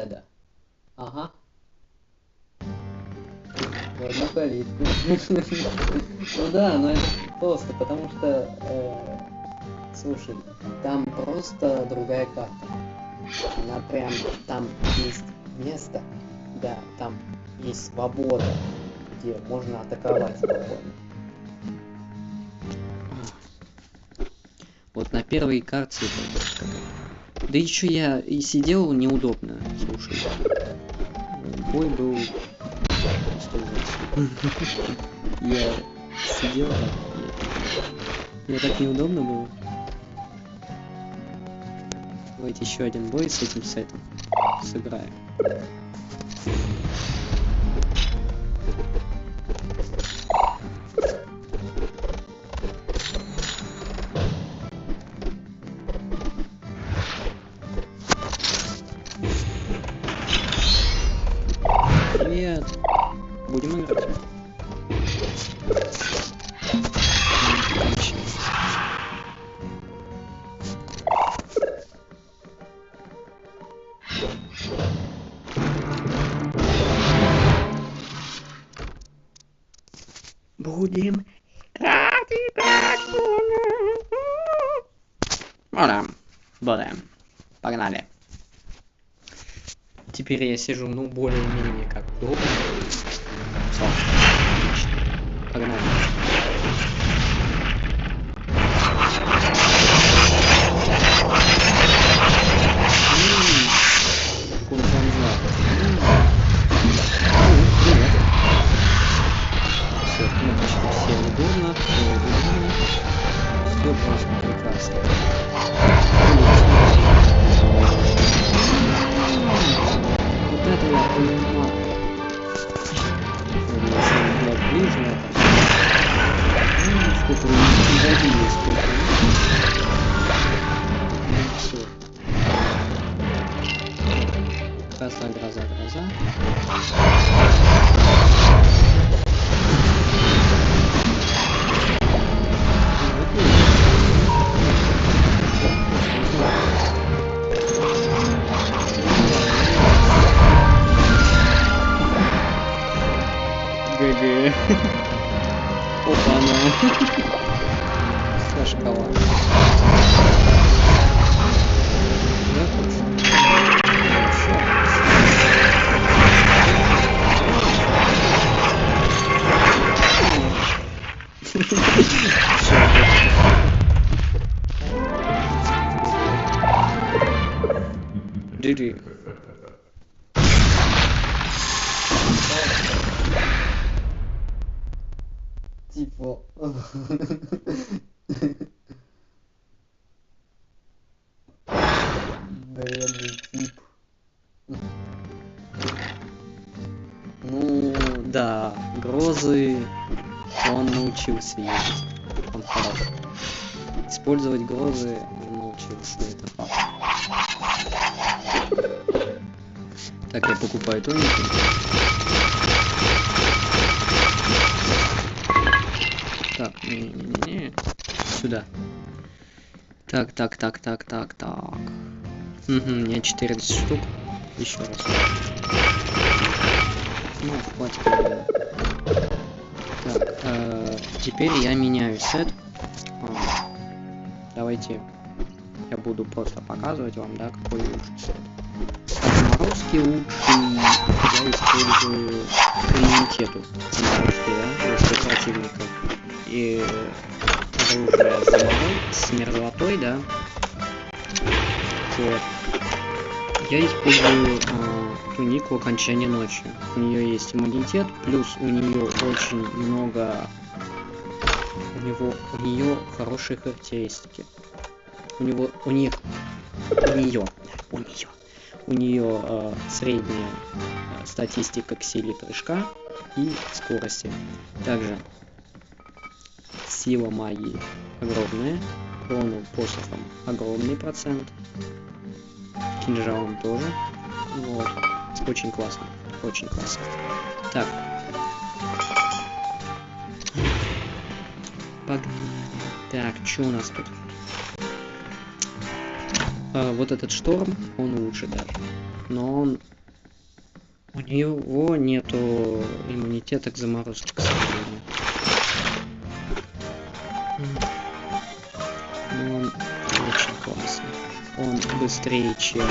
A: Да. Ага. В одну калитку. Ну да, но это просто, потому что, слушай, там просто другая карта. Она прям, там есть место, да, там есть свобода, где можно атаковать спокойно. Вот на первой карте это да еще я и сидел неудобно, слушай. Бой был я сидел так. Мне так неудобно было. Давайте еще один бой с этим сетом сыграем. Привет. Будем играть. Будем играть. Будем. Погнали. Теперь я сижу, ну, более-менее как удобно. Все, отлично. Погнали. Курбанза. Привет. Все, кнопочки все удобно, все удобно. Все просто прекрасно. подвижная. Сколько у нас есть, сколько. Все. Гроза. ГГ. Опа-на. Со шкала. GG. Типа. Вредный тип. Ну да, грозы он научился ездить. Он хорош. Использовать грозы он научился, это факт. Так, я покупаю тоненький. Так, не. Сюда. Так. Угу, мне 14 штук. Еще раз. Ну, хватит. Так, теперь я меняю сет. Давайте я буду просто показывать вам, да, какой лучший сет. Заморозки лучший я использую иммунитету. Заморозки, да, после противников. И оружие с мерзлотой, да. Вот. Я использую тунику окончания ночи. У нее есть иммунитет, плюс у нее очень много. У нее хорошие характеристики. У нее средняя статистика к силе прыжка и скорости. Также сила магии огромная, урону посохом огромный процент, кинжалом тоже. Вот. Очень классно. Так. Погнали. Так, что у нас тут? Вот этот шторм, он лучше даже. Но он... У него нету иммунитета к заморозке, к сожалению. Но он очень классный. Он быстрее, чем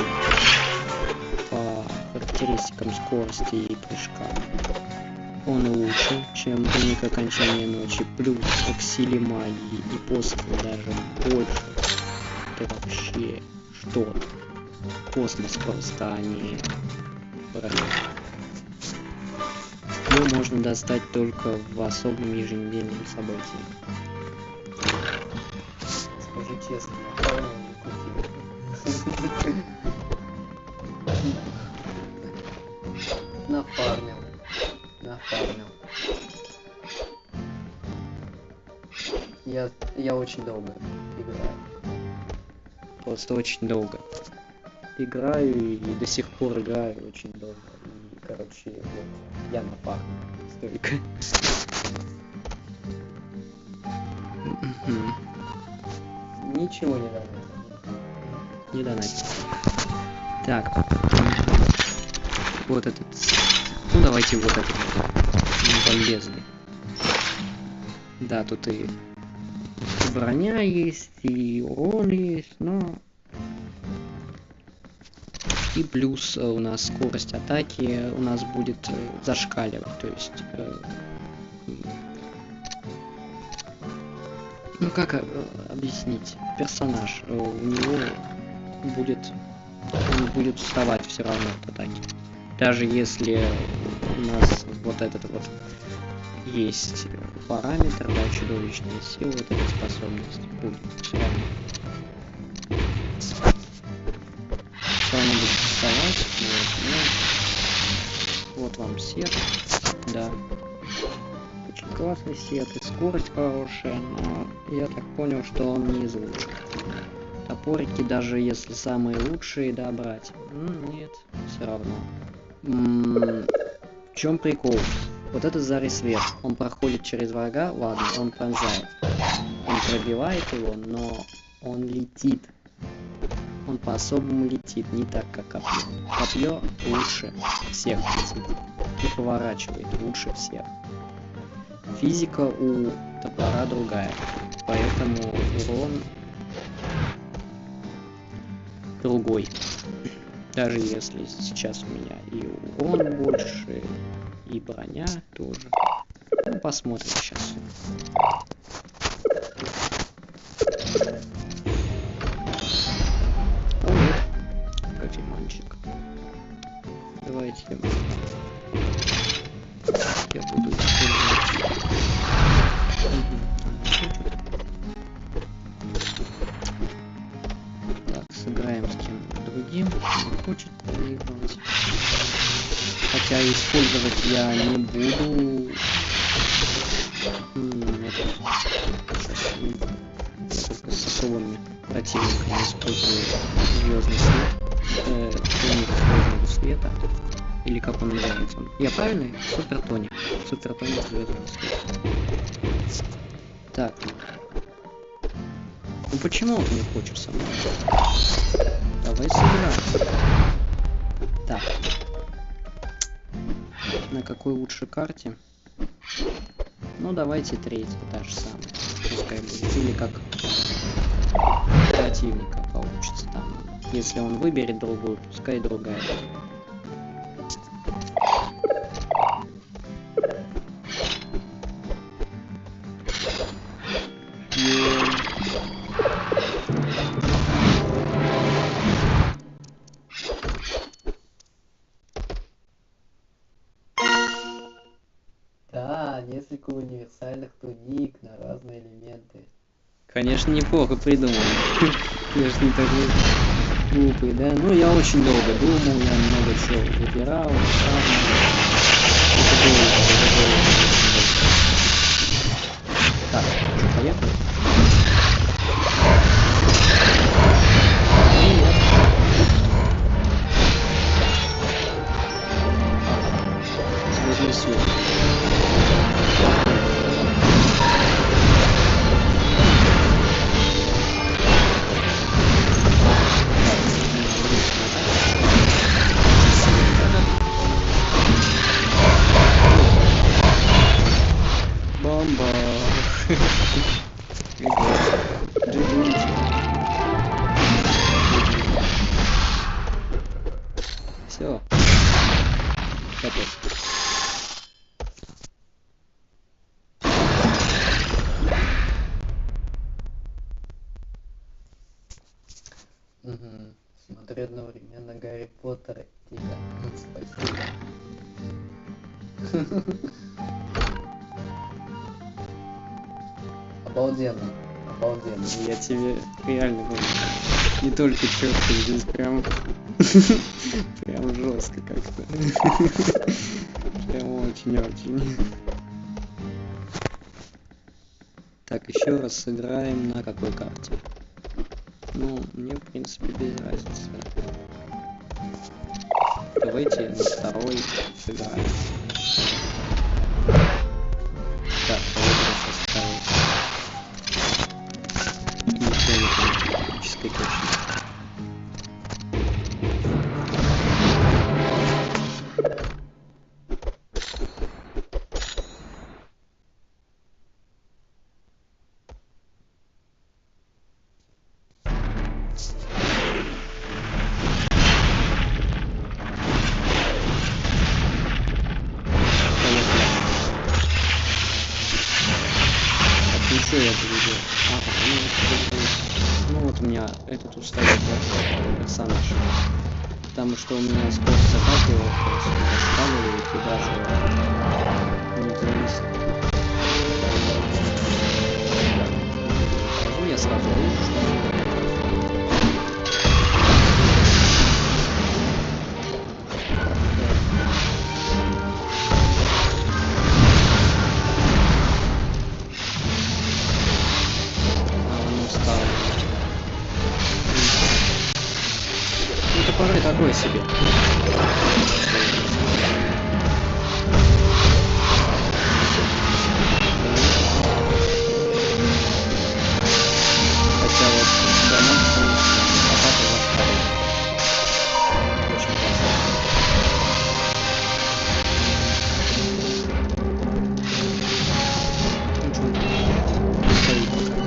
A: по характеристикам скорости и прыжка. Он лучше, чем туника окончания ночи. Плюс к силе магии и посоху даже больше. Это вообще что-то. Космос просто, а не броня. Его можно достать только в особом еженедельном событии. Скажи честно, нафармил. Я очень долго играю. Просто очень долго играю и до сих пор играю очень долго. И, короче, вот, я нафармил столько. Ничего не донатил. Не донатил. Так. Вот этот. Ну давайте вот этот. Бомбезный. Да, тут и броня есть, и урон есть, но... И плюс у нас скорость атаки у нас будет зашкаливать, то есть... Ну как объяснить? Персонаж, у него будет уставать все равно от атаки. Даже если у нас вот этот вот есть параметр, да, чудовищная сила, вот эта способность будет все равно. Все равно будет уставать. Вот вам сет. Да. Очень классный сет, и скорость хорошая, но я так понял, что он не из лучших. Топорики, даже если самые лучшие, да, брать? Нет, все равно. В чем прикол? Вот этот заряд свет, он проходит через врага, ладно, он пронзает. Он пробивает его, но он летит. Он по-особому летит, не так, как копье. Копье лучше всех летит. И поворачивает лучше всех. Физика у топора другая. Поэтому урон другой. Даже если сейчас у меня и урон больше, и броня тоже. Ну, посмотрим сейчас. О, нет. Кофеманчик. Давайте я буду использовать. Так, сыграем с кем-то другим. Не хочет проигрывать. Хотя использовать я не буду. Я только с особыми противниками использую звездный свет. Тоник звездного света. Или как он называется? Я правильный? Супертоник. Супертоник звездного света. Так. Ну почему он не хочет со мной? Давай сыграем. Так. На какой лучше карте? Ну давайте третий, та же самая. Пускай будет. Или как противника получится там. Если он выберет другую, пускай другая. Да, несколько универсальных туник на разные элементы. Конечно, неплохо придумал. Я же не такой глупый, да? Ну, я очень долго думал, я много чего выбирал. Так, поехали. Звездный свет. Бомба. Все. Капец. Смотрю одновременно Гарри Поттера и тебя. Спасибо. Обалденно. Обалденно. Я тебе реально говорю. Не только четко, здесь прям прям жестко как-то. Прям очень-очень. Так, еще раз сыграем на какой карте? Ну, мне в принципе без разницы. Давайте на второй сыграем. Так, давайте составим. Механической точности. Что я буду? Ну вот у меня этот устает персонаж. Потому что у меня скорость атаки его останавливает и даже не зависит. Скажу я сразу вижу, что
B: себе. Хотя вот домой атака зашкаливает. Очень классно. Стоит пока.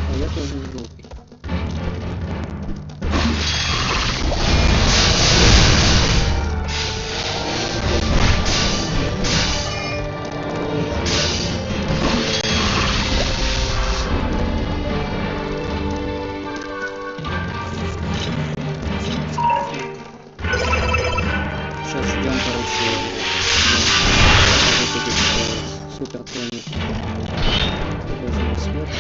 B: А я тоже не глупый. Сейчас ждем, короче, вот этих супер тонет розового света.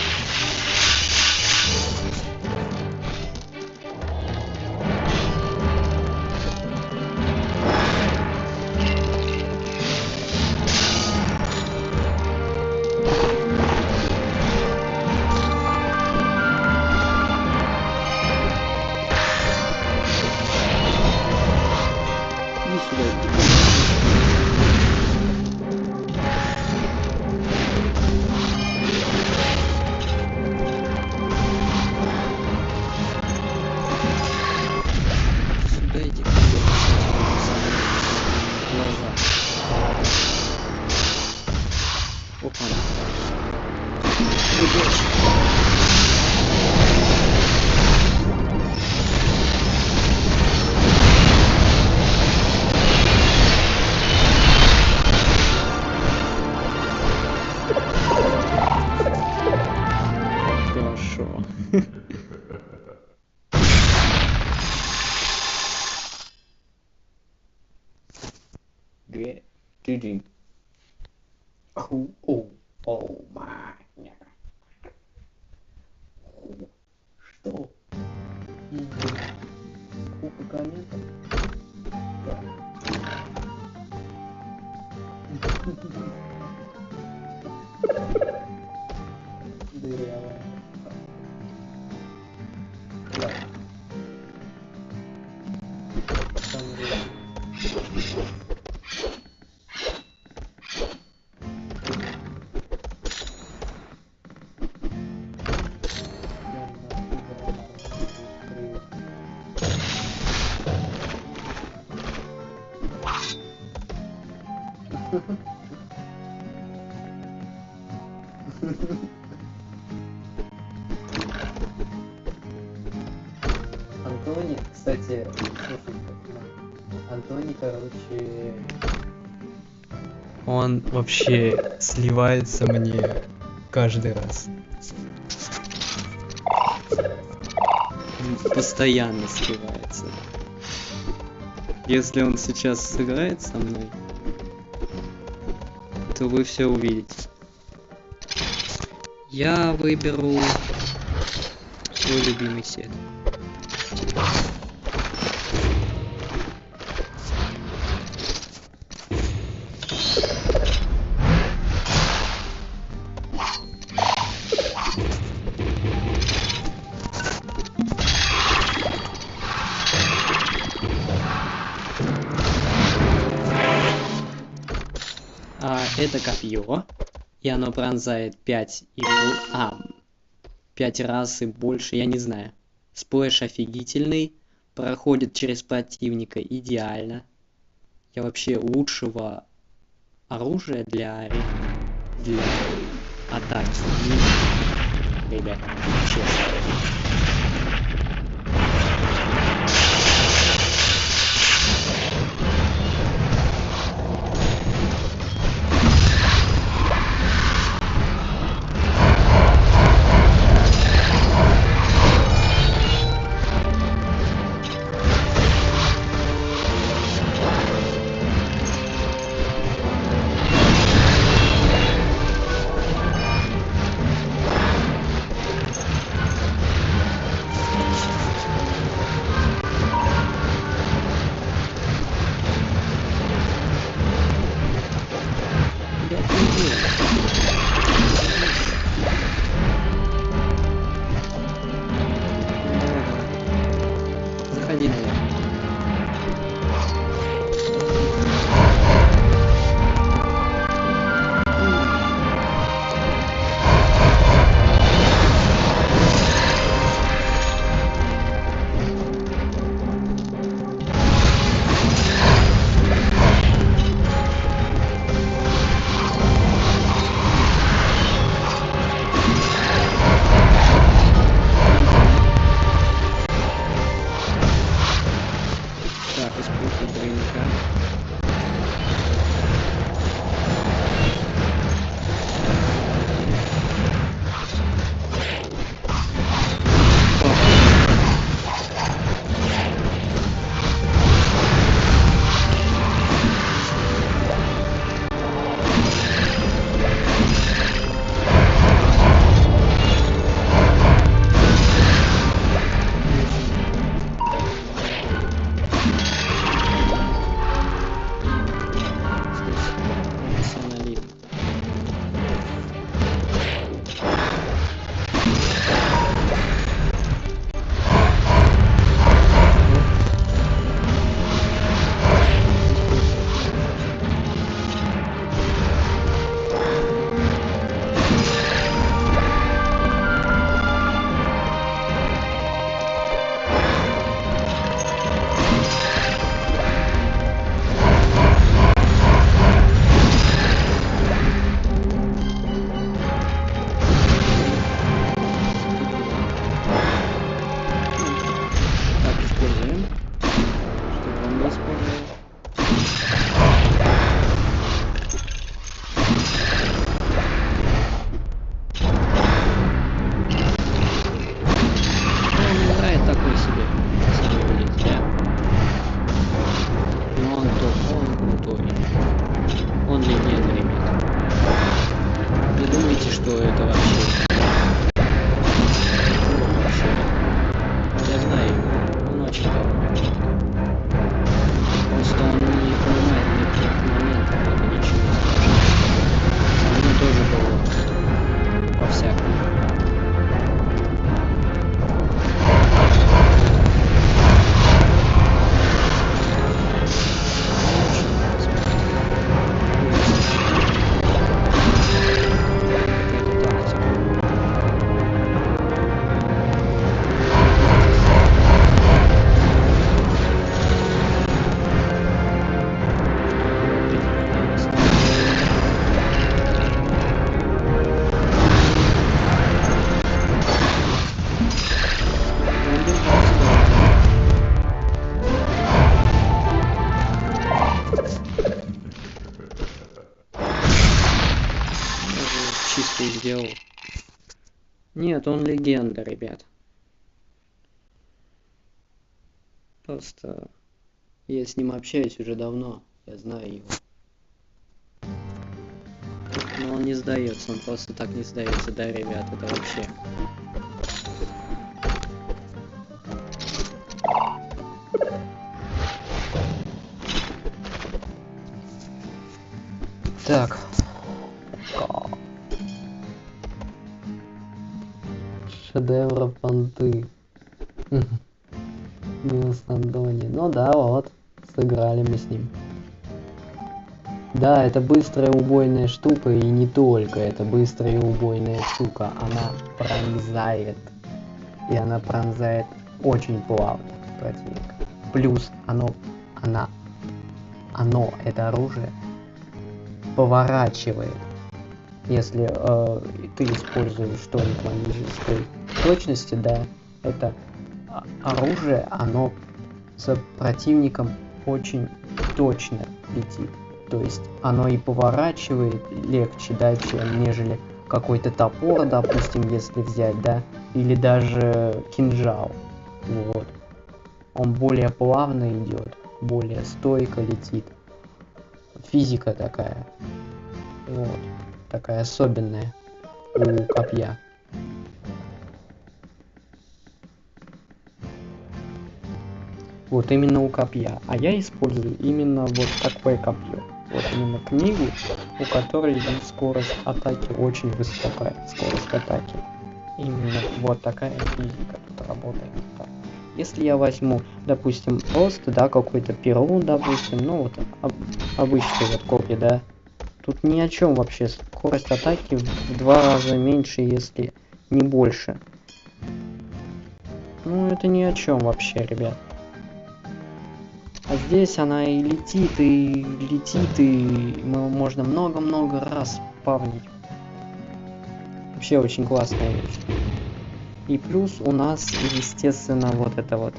B: Иди сюда. Сюда иди. Глаза. Опа. Хорошо. GG. Оу, май. Что? Сколько комментов? Дырявая. Ладно. Самое время. Антони, кстати, слушай, Антони, короче,
A: Он вообще сливается мне каждый раз.
B: Постоянно сливается. Если он сейчас сыграет со мной, то вы все увидите. Я выберу свой любимый сет. Это копье, и оно пронзает 5 раз и больше, я не знаю. Сплэш офигительный, проходит через противника идеально. Я вообще лучшего оружия для атаки не вижу, ребят, честно. быстренько. Профессионализм. Так, используем. Чтобы он не использовал. Он играет такой себе. На самом деле, да. Но он крутой. Он легенда, ребят. Не думайте, что это вообще... Я знаю его, он очень добрый. Просто он не понимает некоторых моментов, это ничего страшного. Мне тоже было по-всякому. Какая-то тактика. Чисто сделал. Нет, он легенда, ребят. Просто я с ним общаюсь уже давно. Я знаю его. Но он не сдается, он просто так не сдается, да, ребят, это вообще. Так. Шедевр понты. Милс Андони. Ну да, вот. Сыграли мы с ним. Да, это быстрая убойная штука, и не только. Это быстрая убойная штука. Она пронзает. И она пронзает очень плавно противника. Плюс это оружие, поворачивает. Если ты используешь что-нибудь магической точности, да, это оружие, оно с противником очень точно летит. То есть оно и поворачивает легче, да, чем нежели какой-то топор, допустим, если взять, да, или даже кинжал. Вот. Он более плавно идет, более стойко летит. Физика такая. Вот. Такая особенная у копья. Вот именно у копья. А я использую именно вот такое копье. Вот именно книгу, у которой скорость атаки очень высокая. Скорость атаки. Именно вот такая физика тут работает. Так. Если я возьму, допустим, просто, да, какой-то перун, допустим, ну вот обычный вот копья, да, тут ни о чем вообще. Скорость атаки в 2 раза меньше, если не больше. Ну это ни о чем вообще, ребят. А здесь она и летит, и можно много-много раз спавнить. Вообще очень классная вещь. И плюс у нас, естественно, вот эта вот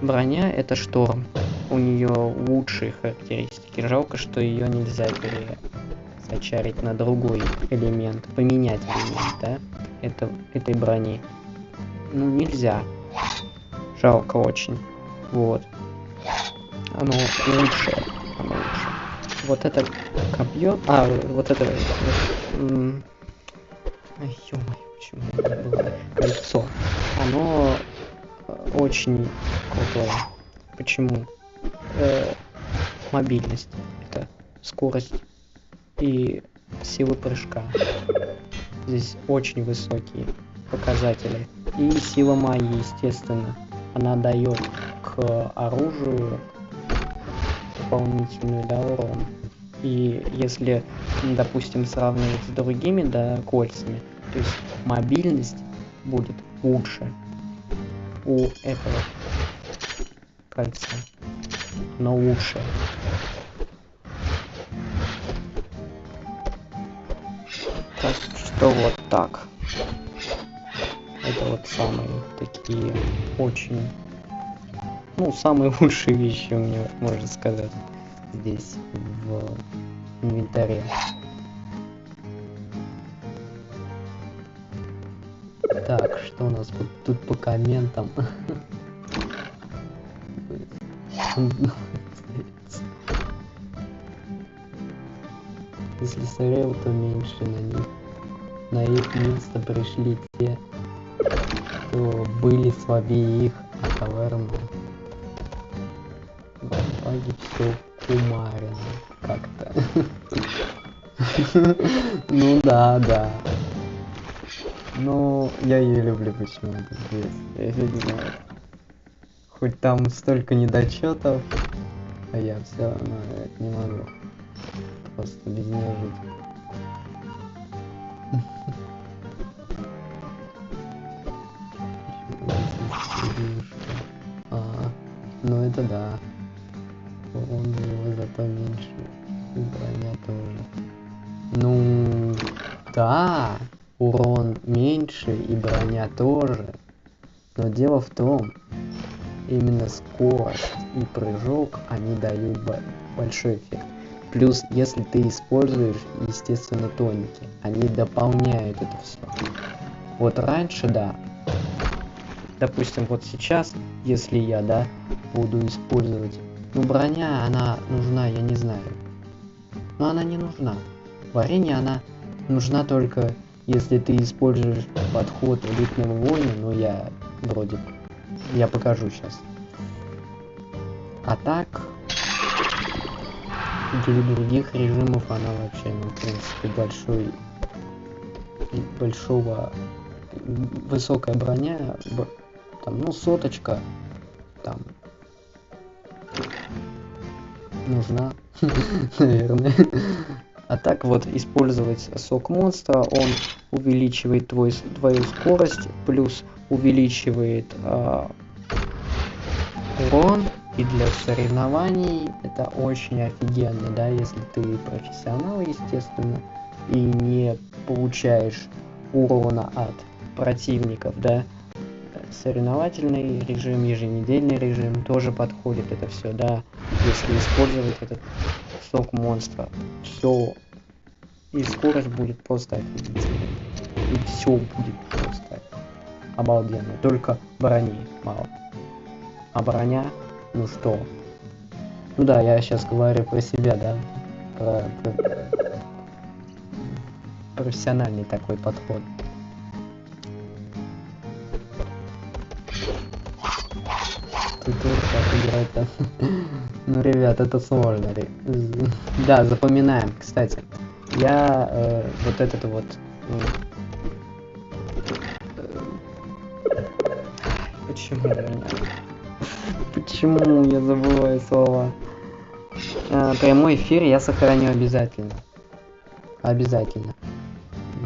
B: броня, это шторм. у нее лучшие характеристики. Жалко, что ее нельзя перезачарить на другой элемент, поменять элемент, да, этой брони. Ну, нельзя. Жалко очень. Вот. Оно лучшее. Вот это копье. Вот это. Ай, ё-моё, почему я забыл? Кольцо. Оно очень крутое. Почему? Мобильность. Это скорость и сила прыжка. Здесь очень высокие показатели. И сила магии, естественно. Она дает к оружию дополнительную, да, урон. И если, допустим, сравнивать с другими, да, кольцами, то есть мобильность будет лучше у этого кольца. Но лучше. Так что вот так. Это вот самые такие очень... Ну, самые лучшие вещи у меня, можно сказать, здесь в инвентаре. Так, что у нас тут по комментам? Если сорел, то меньше на них. На их место пришли те, кто были слабее их, а таверны. Баги все кумарено как-то. Ну да. Ну, я ее люблю почему-то здесь. Я не знаю. Хоть там столько недочетов, а я все равно не могу. Просто без нее жить. Ну это да. Он его зато меньше. И броня тоже. Ну да, урон меньше и броня тоже. Но дело в том, именно скорость и прыжок, они дают большой эффект. Плюс, если ты используешь, естественно, тоники, они дополняют это все. Вот раньше, да. Допустим, вот сейчас, если я, да, буду использовать... Ну, броня, она нужна, я не знаю. Но она не нужна. Варенье, она нужна только, если ты используешь подход элитного воина, но я вроде... Я покажу сейчас. А так... Для других режимов она вообще, ну, в принципе, высокая броня, там, ну, соточка, там, нужна, наверное. А так вот, использовать сок монстра, он увеличивает твою скорость, плюс увеличивает урон. И для соревнований это очень офигенно, да, если ты профессионал, естественно, и не получаешь урона от противников, да. Соревновательный режим, еженедельный режим тоже подходит это все, да, если использовать этот сок монстра. Все, и скорость будет просто офигительной. И все будет просто обалденно. Только брони мало. А броня... Ну что? Ну да, я сейчас говорю про себя, да? Про профессиональный такой подход. Тут тоже так играть, да? Ну, ребят, это сложно. Да, запоминаем, кстати. Я вот этот вот... Почему у меня... Почему я забываю слова? Прямой эфир я сохраню обязательно. Обязательно.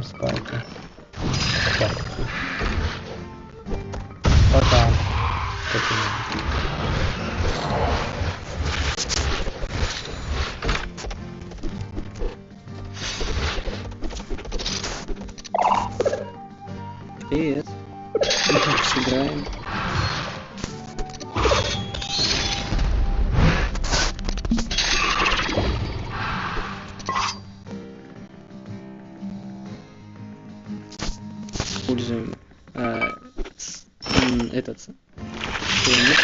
B: Спайте. Пока. Привет. Мы тут сыграем.
A: этот тоник.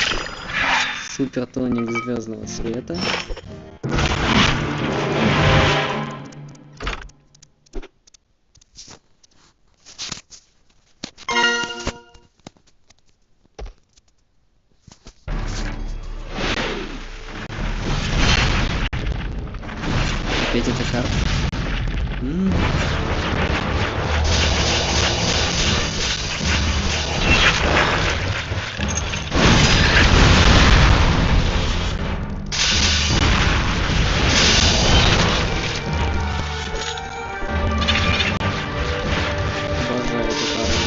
A: Супер тоник звездного света. Опять эта карта. Обожаю эту карту.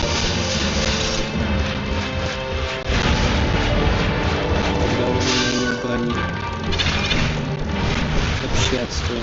A: Когда у меня нет брони. Вообще отстой.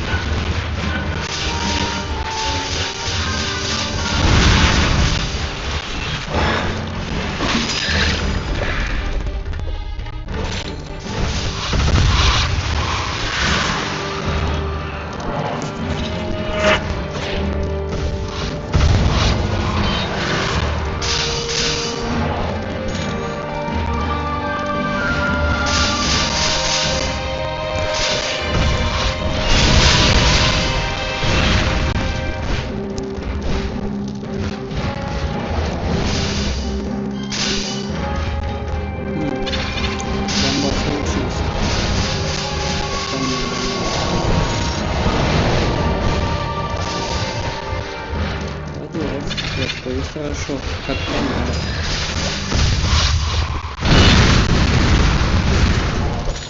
A: Молодец, хорошо, как надо.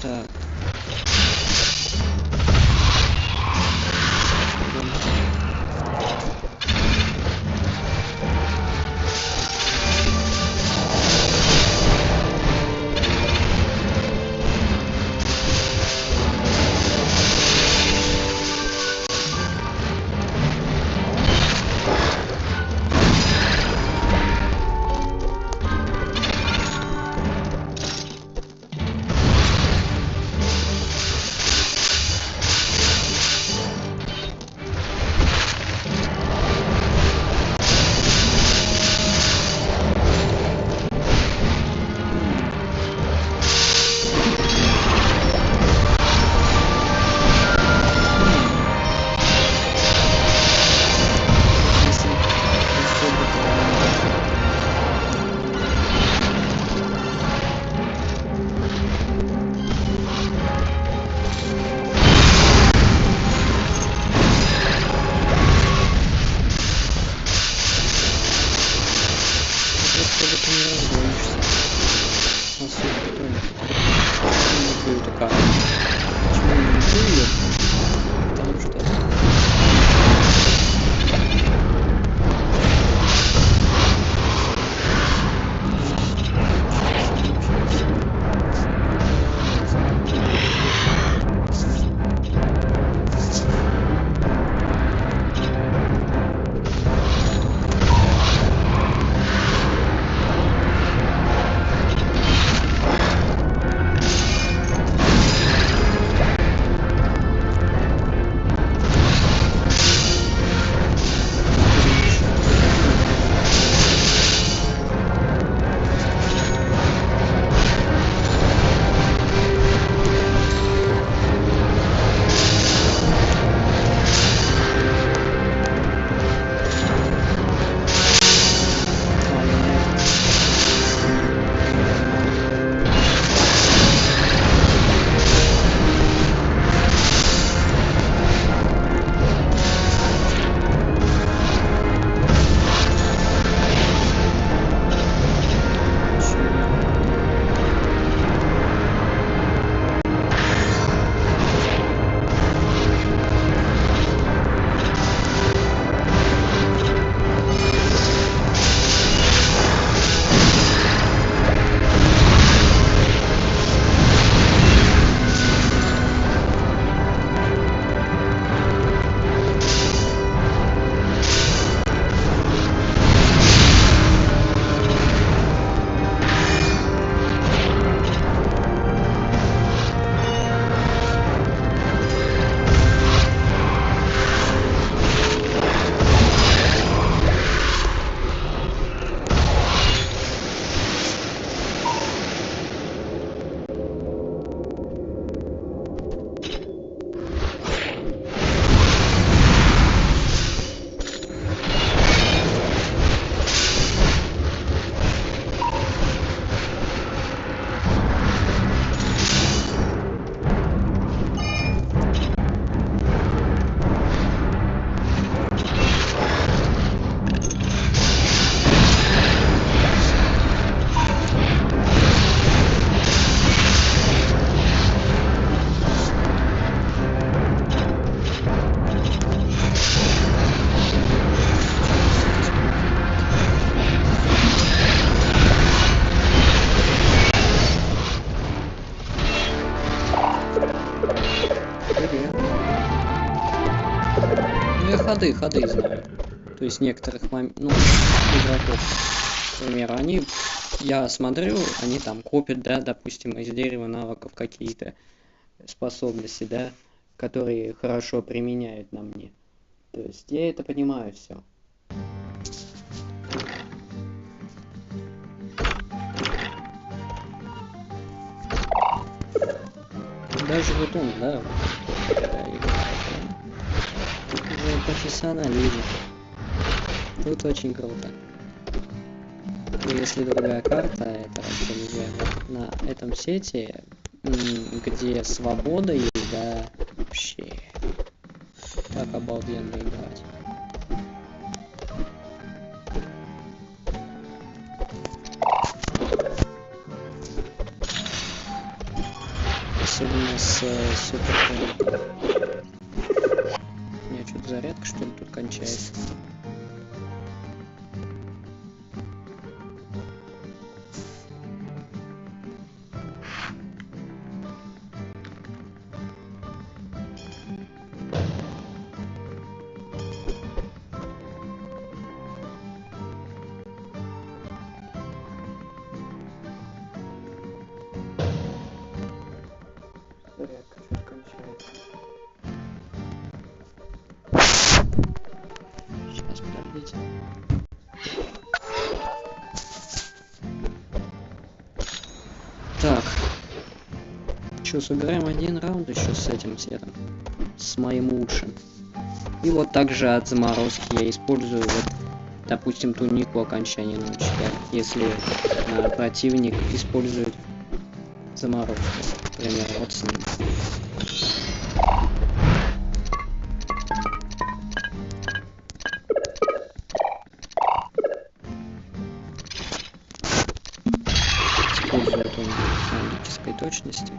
A: Так. Ты не разгонишься. На супер тоник. Не люблю эту карту. Почему я не люблю ее? Потому что... ходы знаю. То есть некоторых игроков, к примеру, я смотрю, они там копят, да, допустим, из дерева навыков какие-то способности, да, которые хорошо применяют на мне. То есть я это понимаю все. Даже вот он, да, уже профессионализм. Тут очень круто. И если другая карта, это вообще на этом сете, где свобода есть, да, вообще так обалденно играть. Особенно с супертоником. У меня что-то зарядка, что ли, тут кончается. Зарядка что-то кончается. Сейчас, подождите. Так. Что, сыграем один раунд еще с этим цветом. С моим лучшим. И вот также от заморозки я использую, вот, допустим, тунику окончания ночи, да, если противник использует заморозку. Например, вот с ним. Использую тунику магической точности.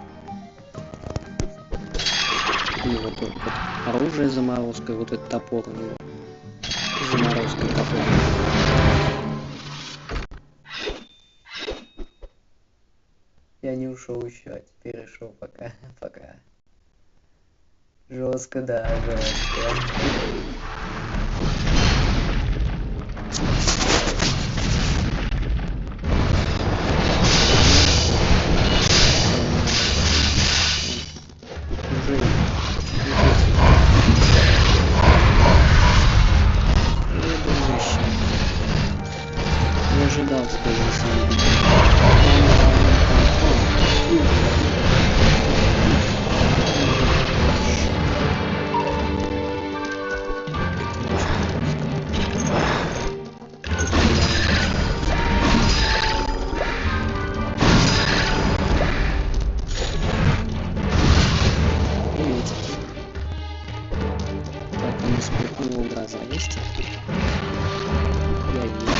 A: И вот тут вот оружие заморозкой, вот этот топор у него заморозкой топор. Я не ушел еще, а теперь ушел пока. Жестко, да, жестко. Не ожидал, что я сегодня. Так, у нас спиртного газа есть? Я вижу.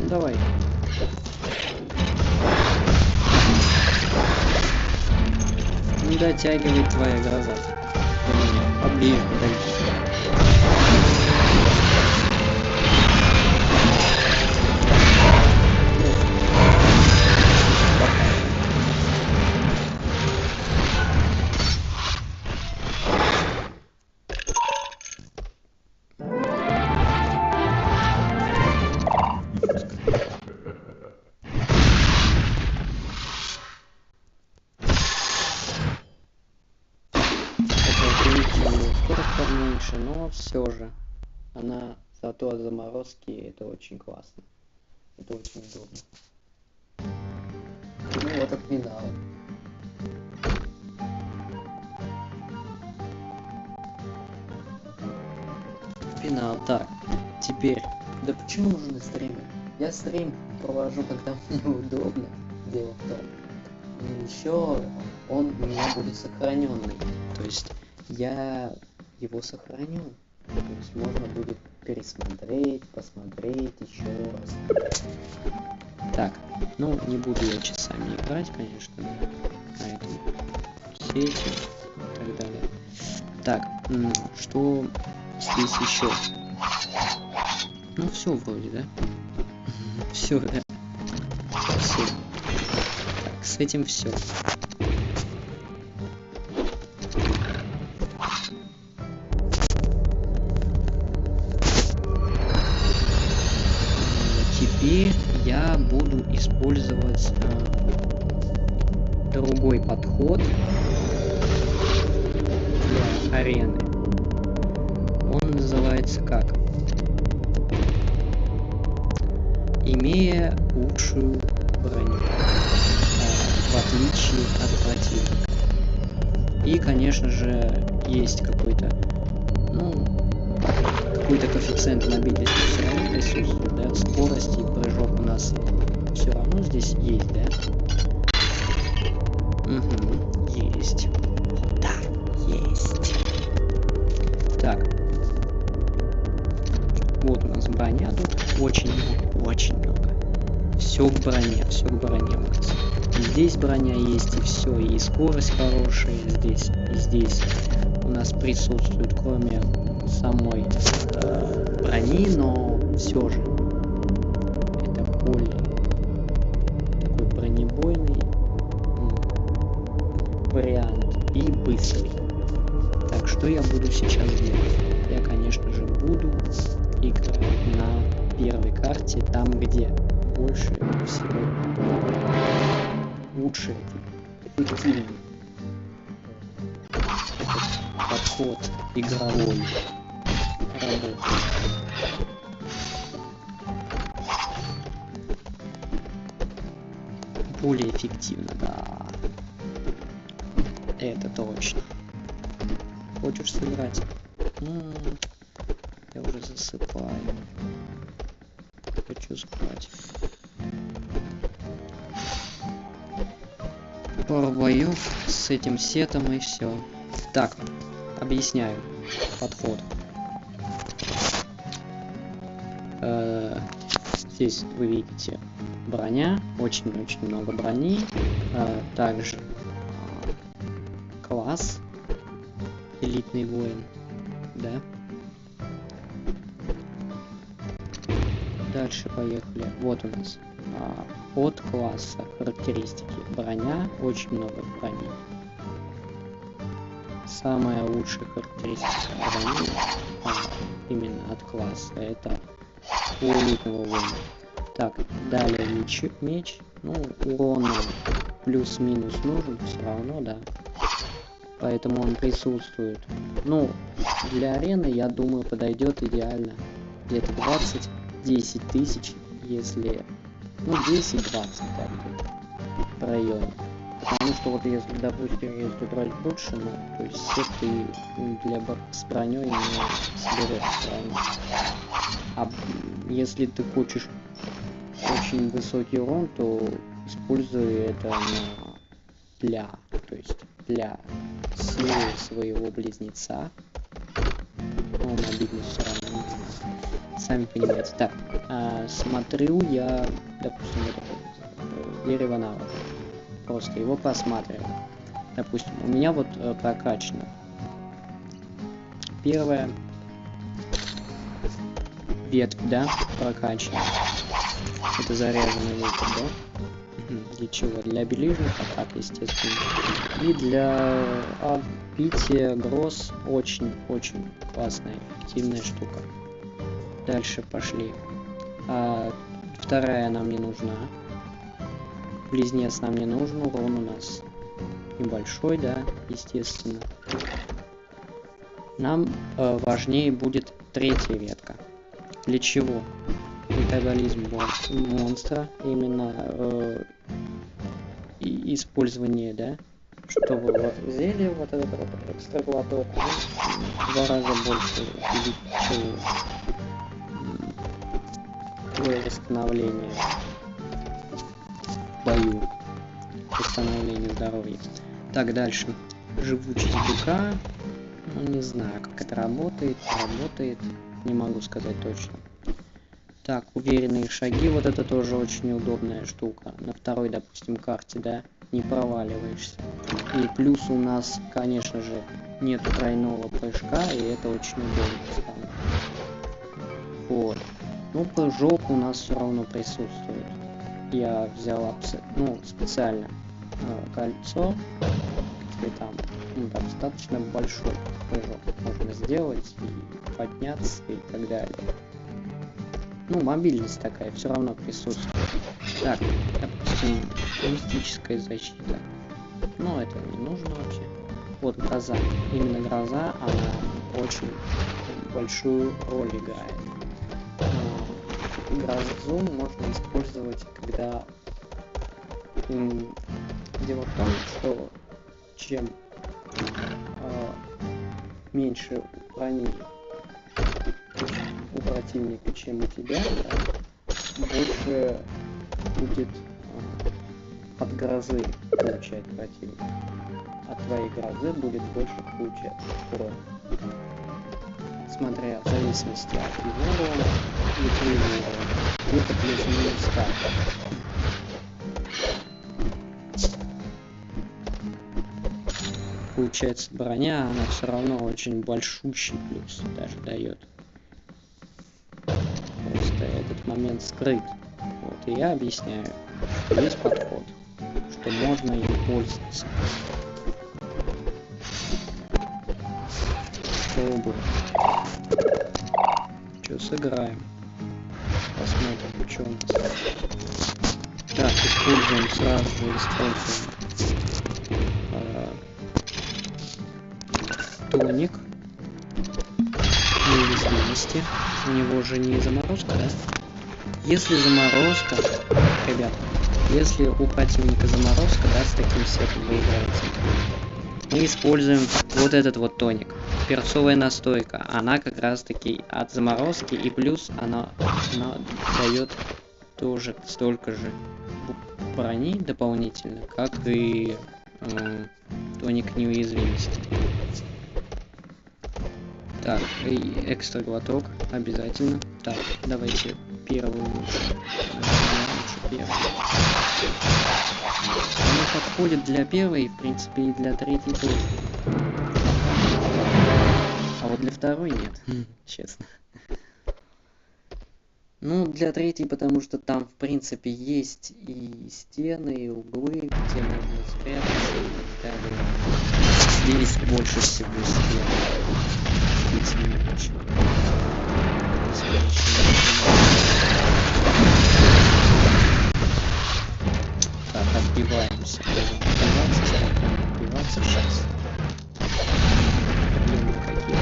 A: Давай. Не дотягивает твоя гроза. Поближе подойди. Скорость поменьше, но все же она зато от заморозки, это очень классно, это очень удобно. Ну вот и финал. Финал. Так, теперь
B: Да почему нужны стримы? Я стрим провожу, когда мне удобно. Дело в том. И еще он у меня будет сохраненный. То есть я его сохраню. То есть можно будет пересмотреть, посмотреть еще раз.
A: Так, ну не буду я часами играть, конечно, на этом сети и так далее. Так, что здесь еще? Ну все вроде, да? Все, да. Все. Так, с этим все. Теперь я буду использовать другой подход для арены. Он называется как? Имея лучшую броню, в отличие от противника. И, конечно же, есть какой-то, ну, какой-то коэффициент мобильности все равно присутствует, да, скорость и прыжок у нас все равно здесь есть, да? Угу, есть. Да, есть. Так. Вот у нас броня тут очень много, очень много. Все к броне у нас. И здесь броня есть, и все, и скорость хорошая здесь, и здесь у нас присутствует, кроме самой брони, но все же это более такой бронебойный вариант и быстрый. Так, что я буду сейчас делать? Я, конечно же, буду играть на первой карте, там, где больше всего лучше эффективный подход игровой работает. Более эффективно, да. Это точно. Хочешь сыграть? Я уже засыпаю. Хочу спать. Пару боев с этим сетом и все. Так, объясняю подход. Здесь вы видите броня, очень-очень много брони. Также класс элитный воин, да. Дальше поехали. Вот у нас от класса характеристики. Броня, очень много брони. Самая лучшая характеристика брони именно от класса это у элитного воина. Так, далее меч. Ну, урон плюс-минус нужен, все равно, да. Поэтому он присутствует. Ну, для арены, я думаю, подойдет идеально. Где-то 10 тысяч, если... Ну, 10-20 пойдет в районе. Потому что вот если, допустим, если брать больше, ну, то есть сетки с броней не соберешь правильно. А если ты хочешь очень высокий урон, то используй это то есть для силы своего близнеца. Ну, мобильность все равно. Сами понимаете. Так, смотрю я, допустим, дерево навыка. Просто его просматриваю. Допустим, у меня вот прокачано. Первая ветвь, да, прокачана. Это заряженный ветер, да? Для чего? Для ближних атак, естественно. И для отбития гроз очень-очень классная, эффективная штука. Дальше пошли. Вторая нам не нужна. Близнец нам не нужен, урон у нас небольшой, да, естественно. Нам важнее будет третья ветка. Для чего? Метаболизм монстра, именно использование, да, чтобы вот зелье, вот это вот экстраглоток, в 2 раза больше небольшое восстановление в бою, восстановление здоровья. Так, дальше. Живучесть быка. Ну, не знаю, как это работает. Работает. Не могу сказать точно. Так, уверенные шаги. Вот это тоже очень удобная штука. На второй, допустим, карте, да, не проваливаешься. И плюс у нас, конечно же, нет тройного прыжка, и это очень удобно стало. Вот. Ну, прыжок у нас все равно присутствует. Я взял специально кольцо, где там достаточно большой прыжок можно сделать и подняться и так далее. Ну, мобильность такая все равно присутствует. Так, допустим, мистическая защита. Но это не нужно вообще. Вот гроза. Именно гроза, она очень большую роль играет. Грозу можно использовать, когда... Дело в том, что чем меньше брони у противника, чем у тебя, больше будет от грозы получать противник. От твоей грозы будет больше получать урон. Смотря в зависимости от его урона и твоего урона. Это плюс-минус так. Получается, броня, она все равно очень большущий плюс даже дает. Просто этот момент скрыт. Вот, и я объясняю, что есть подход, что можно им пользоваться. Пробуем. Что, сыграем? Посмотрим, что у нас. Так, используем сразу же, тоник неуязвимости. У него же не заморозка, да? Если заморозка, ребят, если у противника заморозка, да, с таким сетом вы играете, мы используем вот этот вот тоник. Перцовая настойка. Она как раз таки от заморозки, и плюс она дает тоже столько же брони дополнительно, как и тоник неуязвимости. Так, и экстра глоток обязательно. Так, давайте первую лучше. Она подходит для первой, в принципе, и для третьей тоже. А вот для второй нет, честно. Ну, для третьей, потому что там, в принципе, есть и стены, и углы, где можно спрятаться и так далее. Здесь больше всего стен. Здесь не очень. Так, отбиваемся. Отбиваться сейчас. Проблемы какие?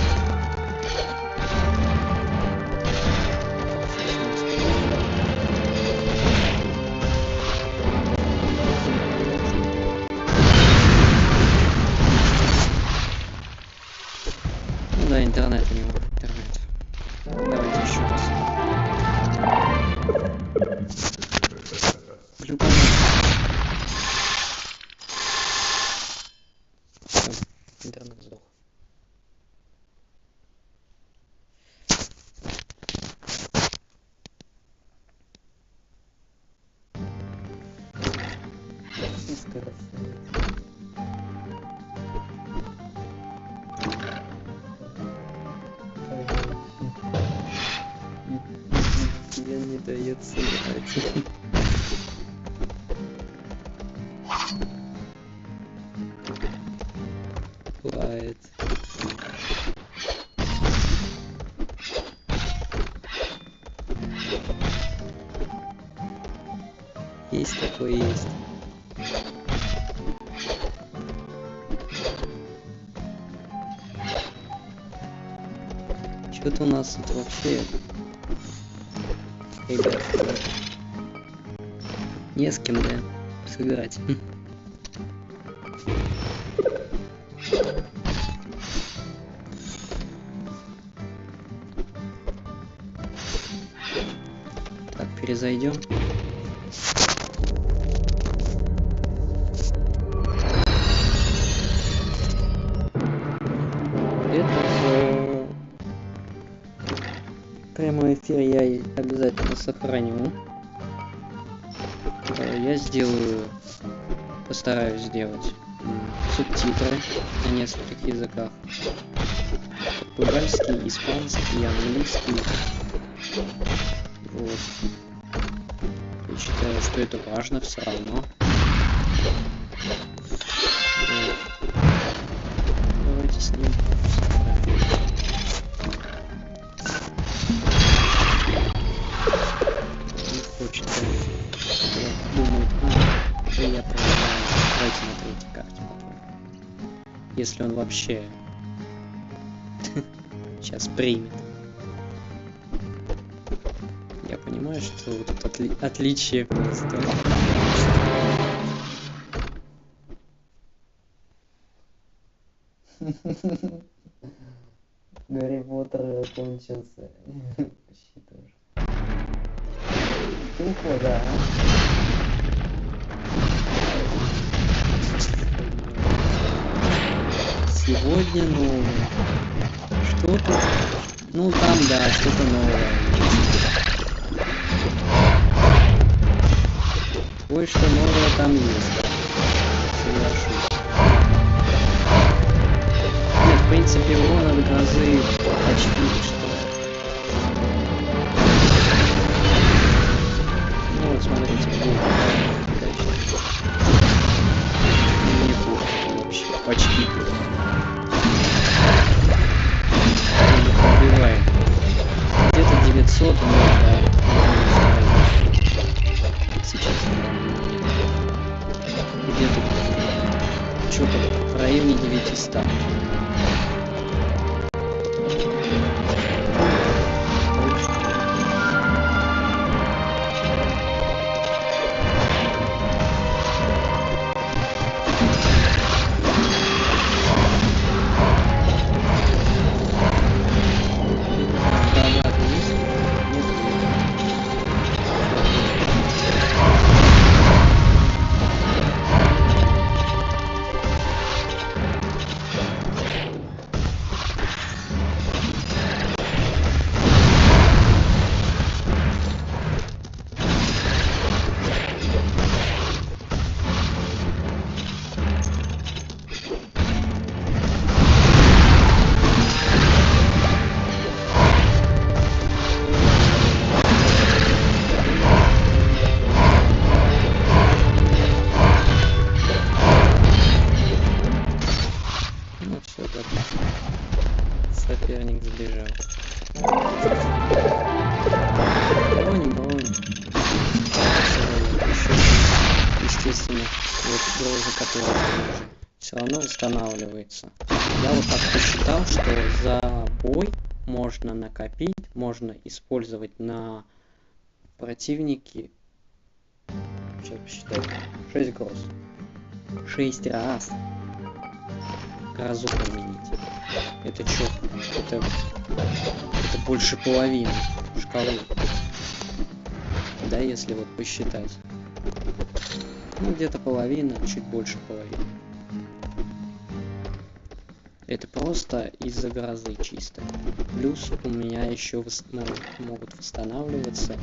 A: Ну да, интернет у него. Интернет. Давайте еще раз. Любовь. Все, интернет сдох. Я не дает сыграть. Бывает. Есть такое, есть. Что-то у нас тут вообще, ребят, не с кем, да, сыграть. Так, Перезайдем. Этот прямой эфир я и обязательно сохраню. Я сделаю, постараюсь сделать субтитры на нескольких языках. Португальский, испанский, английский. Вот. Я считаю, что это важно все равно. Вот. Давайте с ним сохраним. Не хочет. Думаю, я проиграю. Давайте на третьей карте попробуем. Если он вообще сейчас примет. Я понимаю, что вот это отличие просто.
B: Гарри Поттер кончился. Почти тоже. Тупо, да.
A: Сегодня, ну, что-то, ну там, да, что-то новое. Кое-что новое там есть. Соглашусь. Нет, в принципе, урон от грозы почти что. Ну вот, смотрите, неплохо вообще, почти плохо. Пробиваем. Где-то 900, ну да. Сейчас. Где-то что-то в районе 900. Соперник сбежал. Бронь. Естественно, вот роза, которая все равно восстанавливается. Я вот так посчитал, что за бой можно накопить, можно использовать на противнике. Сейчас посчитаю. 6 гроз. 6 раз грозу применить. Это что? Это больше половины шкалы. Да, если вот посчитать. Ну, где-то половина, чуть больше половины. Это просто из-за грозы чисто. Плюс у меня еще могут восстанавливаться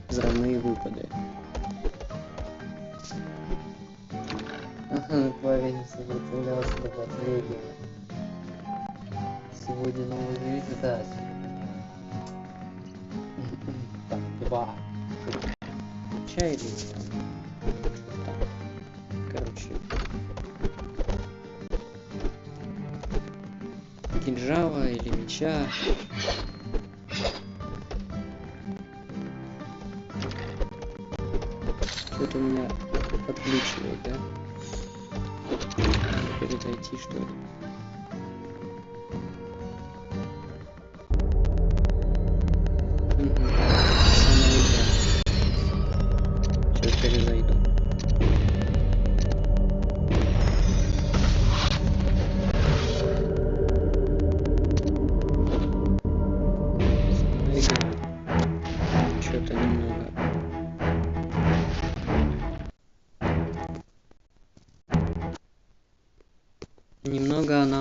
A: взрывные выпады.
B: Парень сопротивлялся до последнего. Сегодня новый результат. Так, 2.
A: Чай или там? Что там? Короче. Кинжала или меча. Что-то у меня подключивает, да? Перезайти, что ли? Сейчас перезайду. Что-то немного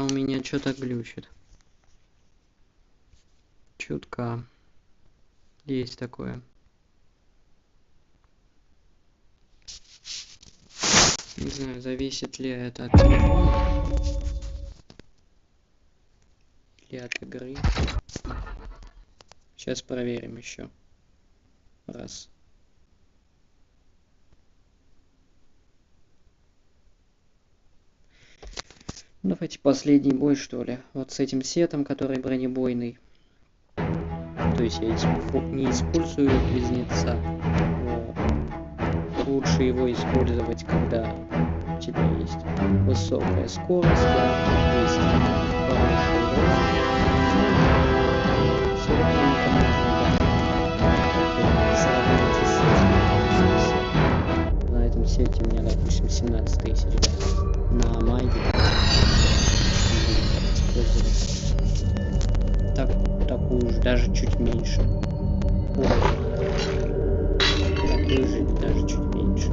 A: у меня что-то глючит. Чутка. Есть такое. Не знаю, зависит ли это от телефона или от игры. Сейчас проверим еще раз. Давайте последний бой, что ли. Вот с этим сетом, который бронебойный. То есть я не использую близнеца. Но лучше его использовать, когда у тебя есть высокая скорость, да, есть хороший рост. Все равно это можно, да, на этом сете у меня, допустим, 17 тысяч, да. На маге такую же, даже чуть меньше. Такую же, даже чуть меньше.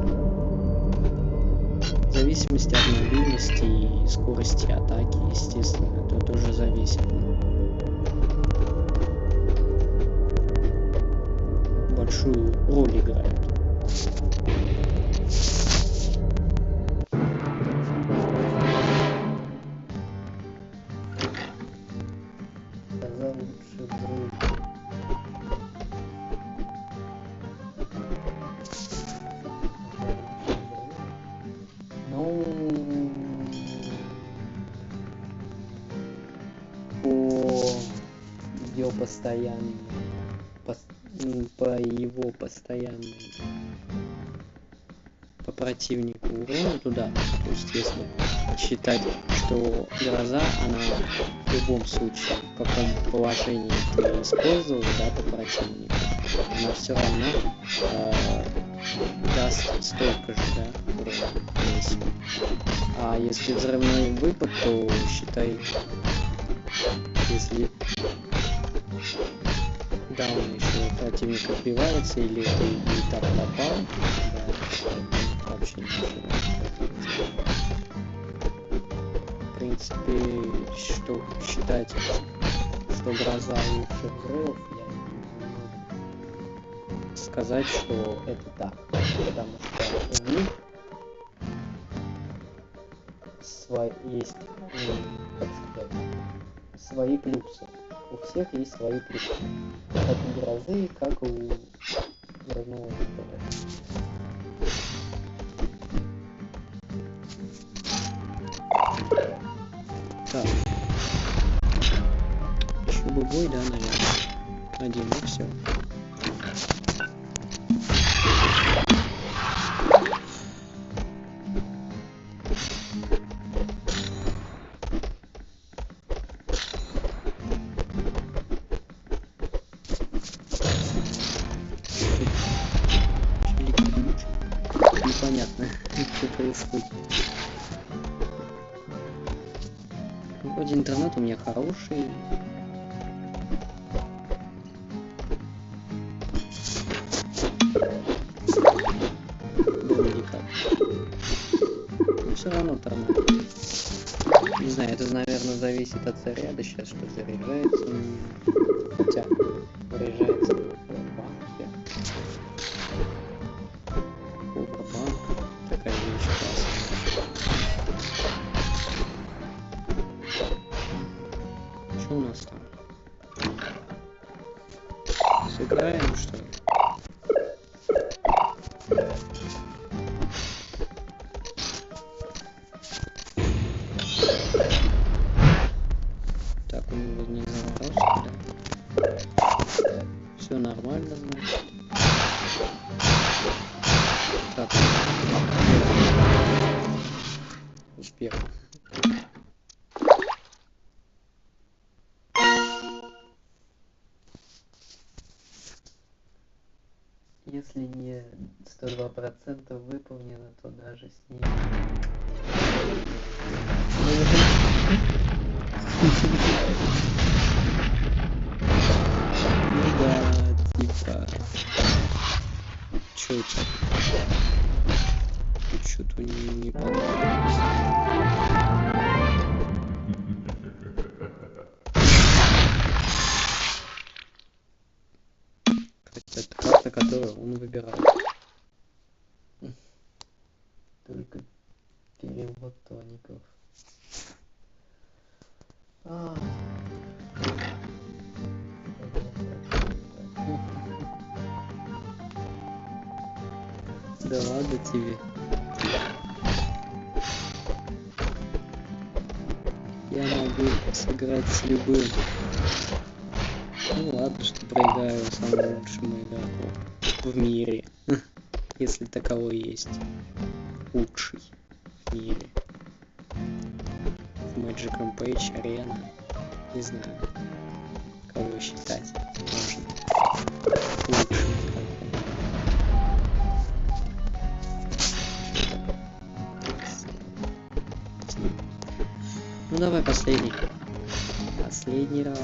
A: В зависимости от мобильности и скорости атаки, естественно, это тоже зависит. Большую роль играет. Постоянно по его постоянной по противнику урону туда, то есть если считать, что гроза, она в любом случае, в каком положении ты использовал, да, по противнику, она все равно даст столько же, да, урона. А если взрывной выпад, то считай, если да, он еще противник отбивается, или ты не так попал, да, вообще ничего. В принципе, что считать, что гроза лучше взрывов, я не могу сказать, что это так, потому что у них есть, как сказать, свои плюсы. У всех есть свои плюсы. Как у грозы, как у взрывного выпада. Так. Еще бы бой, да, наверное. Один, и все. Непонятно, что происходит. Вроде интернет у меня хороший. Вроде как. Но все равно нормально. Не знаю, это, наверное, зависит от заряда сейчас, что заряжается. Хотя заряжается в банке. Повербанк. Такая вещь классная. Что у нас там? Сыграем, что ли? Так, у него не заморозка, да? Все нормально, значит. Так. Успех. Если не 102% выполнено, то даже с ним. Ну да, типа. Чё это? Тут что-то не понравилось. Это карта, которую он выбирал. Только перевод тоников. Да ладно тебе. Я могу сыграть с любым. Ну ладно, что проиграю самому лучшему игроку в мире. Если таковой есть. Лучший в мире. В Magic Rampage, Arena. Не знаю, кого считать можно. Лучшим. Ну давай последний. Последний раунд.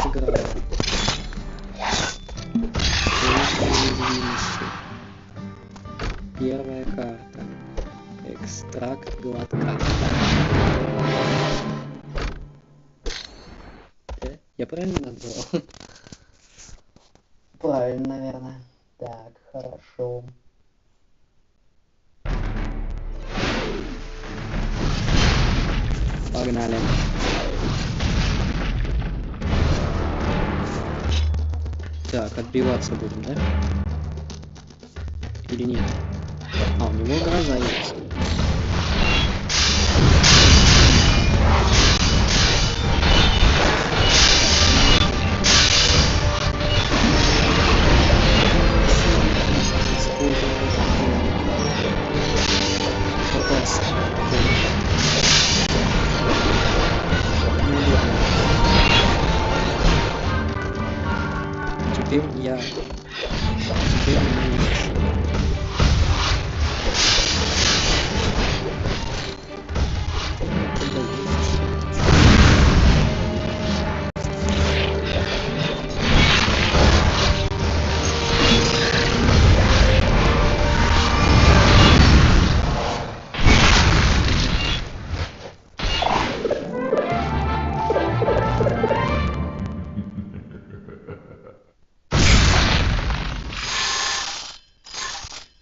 A: Сыграю. Первая карта. Экстракт глотка. Я правильно назвал? Правильно, наверное. Так, хорошо. Погнали. Так, отбиваться будем, да? Или нет? А, у него гроза есть. Теперь я... Теперь мы...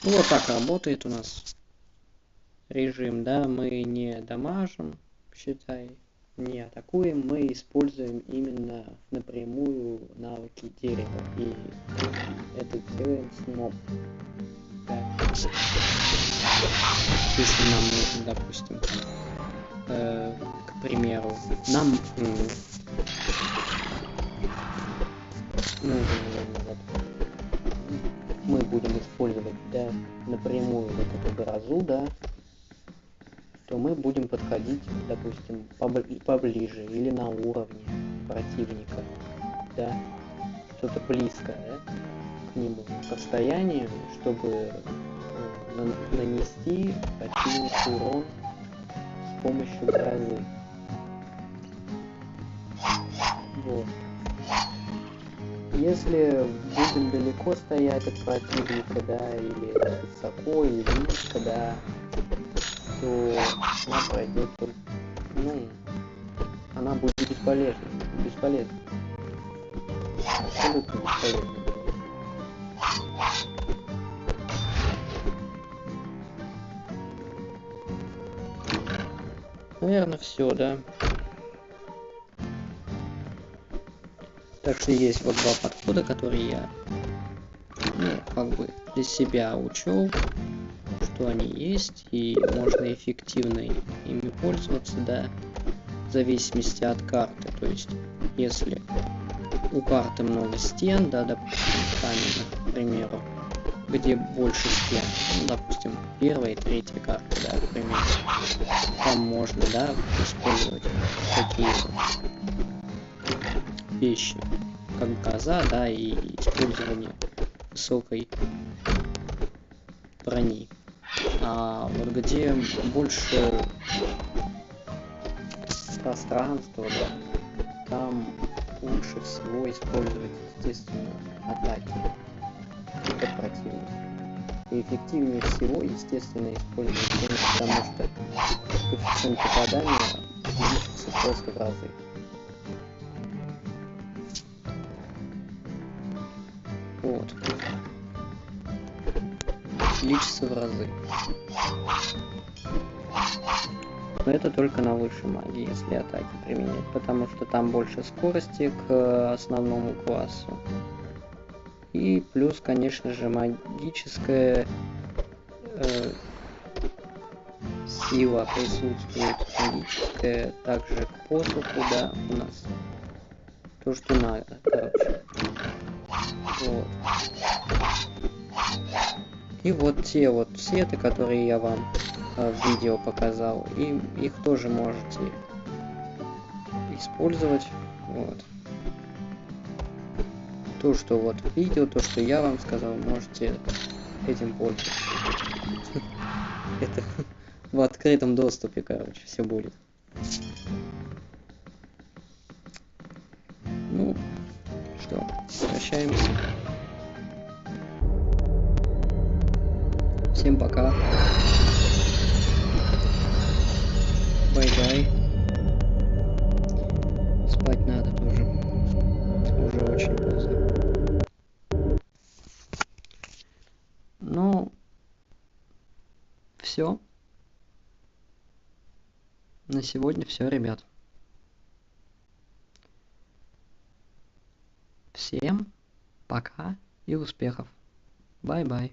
A: Ну, вот так работает у нас режим, да, мы не дамажим, считай, не атакуем, мы используем именно напрямую навыки дерева, и это делаем с моб. Да. Если нам нужно, допустим, к примеру, нам мы будем использовать, да, напрямую вот эту грозу, да, то мы будем подходить, допустим, поближе или на уровне противника, да, что-то близкое, да, к нему, к расстоянию, чтобы нанести противнику урон с помощью грозы. Вот. Если будем далеко стоять от противника, да, или высоко, или близко, да, то она пройдет только, ну, она будет бесполезна. Абсолютно бесполезна. Наверное, все, да. Так что есть вот два подхода, которые я, ну, как бы для себя учел, что они есть, и можно эффективно ими пользоваться, да, в зависимости от карты. То есть, если у карты много стен, да, допустим, каменных, к примеру, где больше стен, ну, допустим, первая и третья карта, да, к примеру, там можно, да, использовать такие вещи, как гроза, да, и использование высокой брони. А вот где больше пространства, да, там лучше всего использовать, естественно, атаки от противника. И эффективнее всего, естественно, использовать тени, потому что коэффициент попадания увеличится просто в разы. Вот. Увеличится в разы. Но это только на высшей магии, если атаки применять, потому что там больше скорости к основному классу. И плюс, конечно же, магическая сила присутствует, магическая также к посоху, да, у нас. То, что надо, короче. Вот. И вот те вот сеты, которые я вам в видео показал, и их тоже можете использовать. Вот. То, что вот в видео, то, что я вам сказал, можете этим пользоваться. Это в открытом доступе, короче, все будет. Ну, что, прощаемся. Всем пока. Бай-бай. Спать надо тоже. Уже очень поздно. Ну, все. На сегодня все, ребят. Всем пока и успехов. Бай-бай.